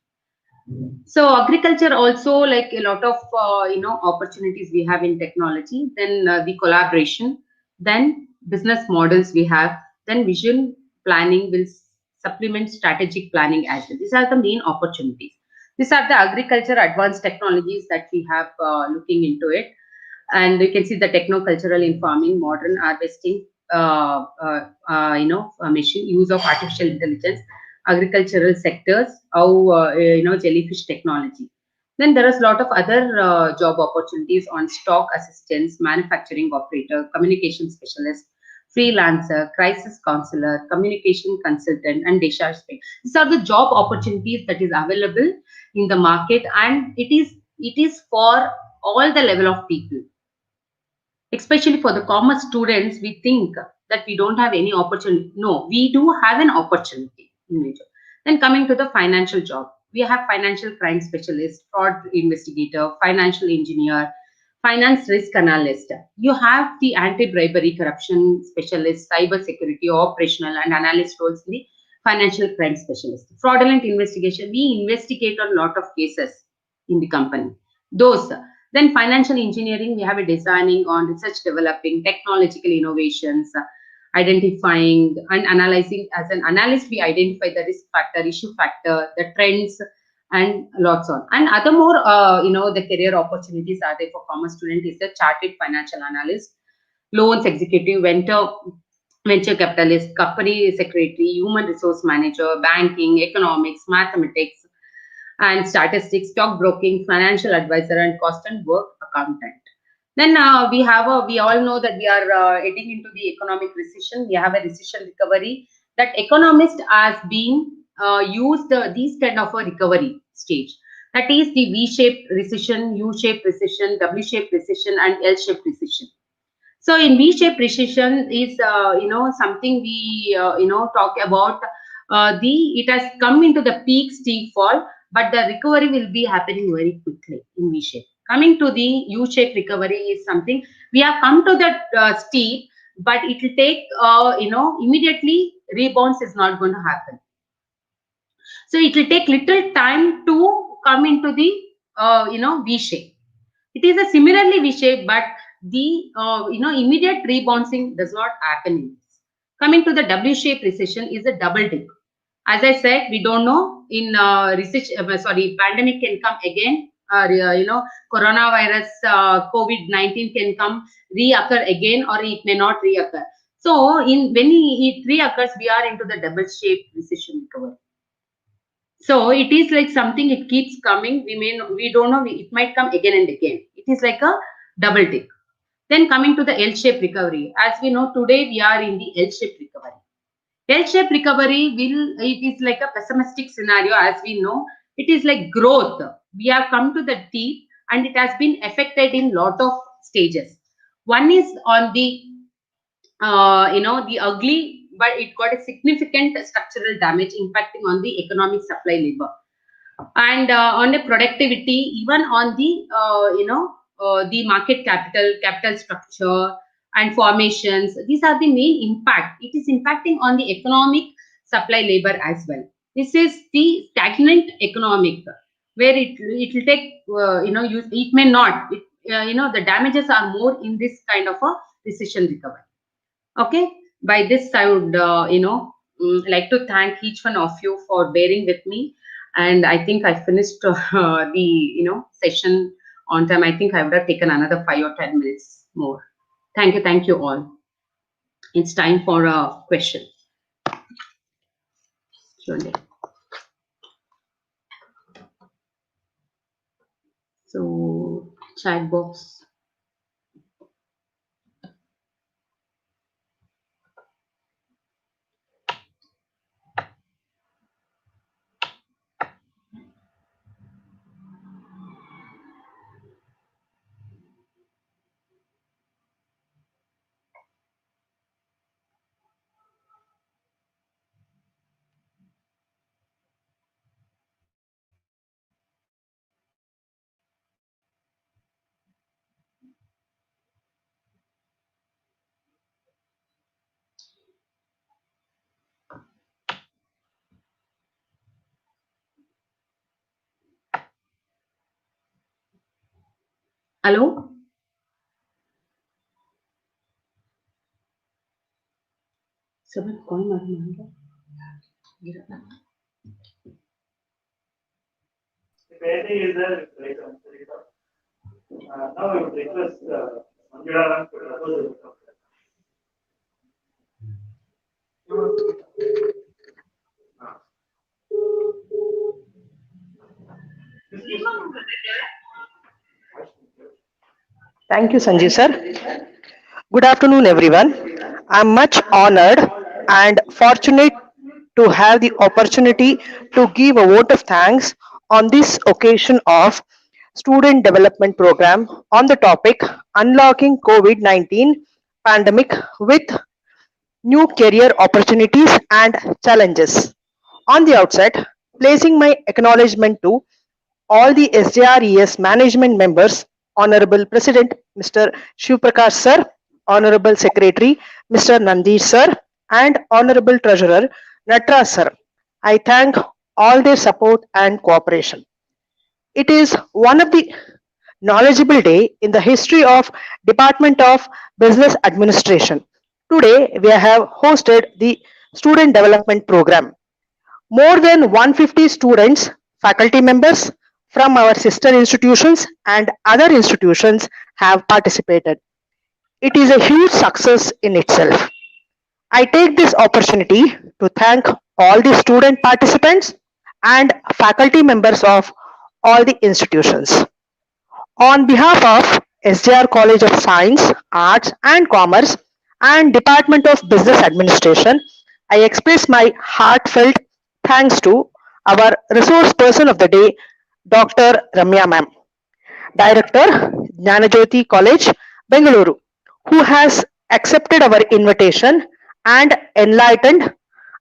So agriculture also, like a lot of opportunities we have in technology. Then the collaboration, then business models we have, then vision planning will supplement strategic planning as well. These are the main opportunities. These are the agriculture advanced technologies that we have looking into it. And you can see the techno-cultural in farming, modern harvesting, machine use of artificial intelligence, agricultural sectors, how jellyfish technology. Then there is a lot of other job opportunities on stock assistance, manufacturing operator, communication specialist, freelancer, crisis counselor, communication consultant, and discharge specialist. These are the job opportunities that is available in the market, and it is for all the level of people. Especially for the commerce students, we think that we don't have any opportunity. No, we do have an opportunity in major. Then coming to the financial job, we have financial crime specialist, fraud investigator, financial engineer, finance risk analyst. You have the anti-bribery corruption specialist, cyber security, operational and analyst roles in the financial crime specialist. Fraudulent investigation, we investigate on a lot of cases in the company. Those. Then financial engineering, we have a designing on research developing, technological innovations, identifying and analyzing. As an analyst, we identify the risk factor, issue factor, the trends, and lots on. And other more, the career opportunities are there for commerce student is the chartered financial analyst, loans executive, venture capitalist, company secretary, human resource manager, banking, economics, mathematics, and statistics, stockbroking, financial advisor, and cost and work accountant. Then we all know that we are heading into the economic recession. We have a recession recovery that economists has been used these kind of a recovery stage. That is the V-shaped recession, U-shaped recession, W-shaped recession, and L-shaped recession. So in V-shaped recession is something we talk about. It has come into the peak steep fall, but the recovery will be happening very quickly in V-shape. Coming to the U-shape recovery is something we have come to that steep, but it will take immediately rebounds is not going to happen. So it will take little time to come into the V-shape. It is a similarly V-shape, but the immediate rebounding does not happen in this. Coming to the W-shape recession is a double dip. As I said, we don't know in pandemic can come again. Coronavirus, COVID-19 can come reoccur again, or it may not reoccur. So when it reoccurs, we are into the double-shaped recession recovery. So it is like something, it keeps coming. We don't know. It might come again and again. It is like a double dip. Then coming to the L-shaped recovery, as we know today, we are in the L-shaped recovery. L-shaped recovery it is like a pessimistic scenario, as we know. It is like growth. We have come to the deep, and it has been affected in lot of stages. One is on the the ugly, but it got a significant structural damage impacting on the economic supply labor, and on the productivity, even on the market capital structure and formations. These are the main impact. It is impacting on the economic supply labor as well. This is the stagnant economic, where it will take it may not. The damages are more in this kind of a recession recovery. Okay, by this I would like to thank each one of you for bearing with me, and I think I finished the session on time. I think I would have taken another 5 or 10 minutes more. Thank you all. It's time for a question. Q&A. So chat box. Hello? Someone call my number. If anything is there, now I would request Yelahanka to propose the topic. Thank you, Sanjeev sir. Good afternoon, everyone. I'm much honored and fortunate to have the opportunity to give a vote of thanks on this occasion of Student Development Program on the topic Unlocking COVID-19 Pandemic with New Career Opportunities and Challenges. On the outset, placing my acknowledgement to all the SJRES management members, Honorable President Mr. Shiv Prakash sir, Honorable Secretary Mr. Nandish sir, and Honorable Treasurer Natras sir. I thank all their support and cooperation. It is one of the knowledgeable day in the history of Department of Business Administration. Today we have hosted the Student Development Program. More than 150 students, faculty members from our sister institutions and other institutions have participated. It is a huge success in itself. I take this opportunity to thank all the student participants and faculty members of all the institutions. On behalf of SJR College of Science, Arts and Commerce and Department of Business Administration, I express my heartfelt thanks to our resource person of the day, Dr. Ramya ma'am, Director, Jnana College, Bangalore, who has accepted our invitation and enlightened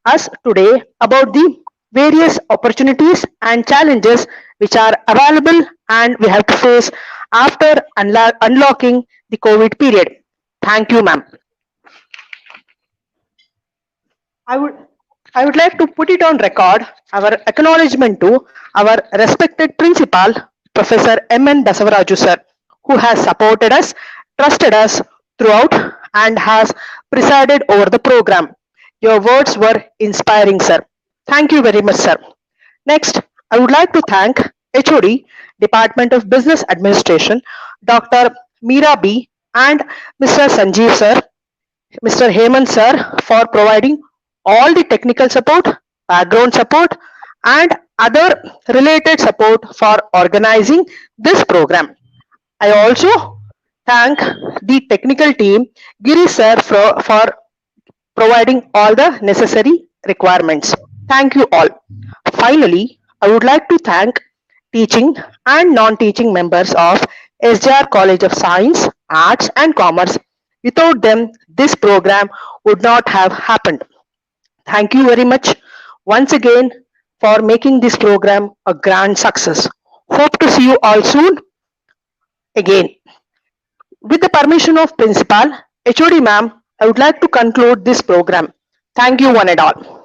us today about the various opportunities and challenges which are available and we have to face after unlocking the COVID period. Thank you, ma'am. I would I would like to put it on record our acknowledgement to our respected principal, Professor M.N. Basavaraju sir, who has supported us, trusted us throughout, and has presided over the program. Your words were inspiring, sir. Thank you very much, sir. Next, I would like to thank HOD, Department of Business Administration, Dr. Meera B. and Mr. Sanjeev sir, Mr. Hemant sir for providing all the technical support, background support, and other related support for organizing this program. I also thank the technical team, Giri sir, for providing all the necessary requirements. Thank you all. Finally, I would like to thank teaching and non-teaching members of SJR College of Science, Arts and Commerce. Without them, this program would not have happened. Thank you very much once again for making this program a grand success. Hope to see you all soon again. With the permission of Principal, HOD ma'am, I would like to conclude this program. Thank you one and all.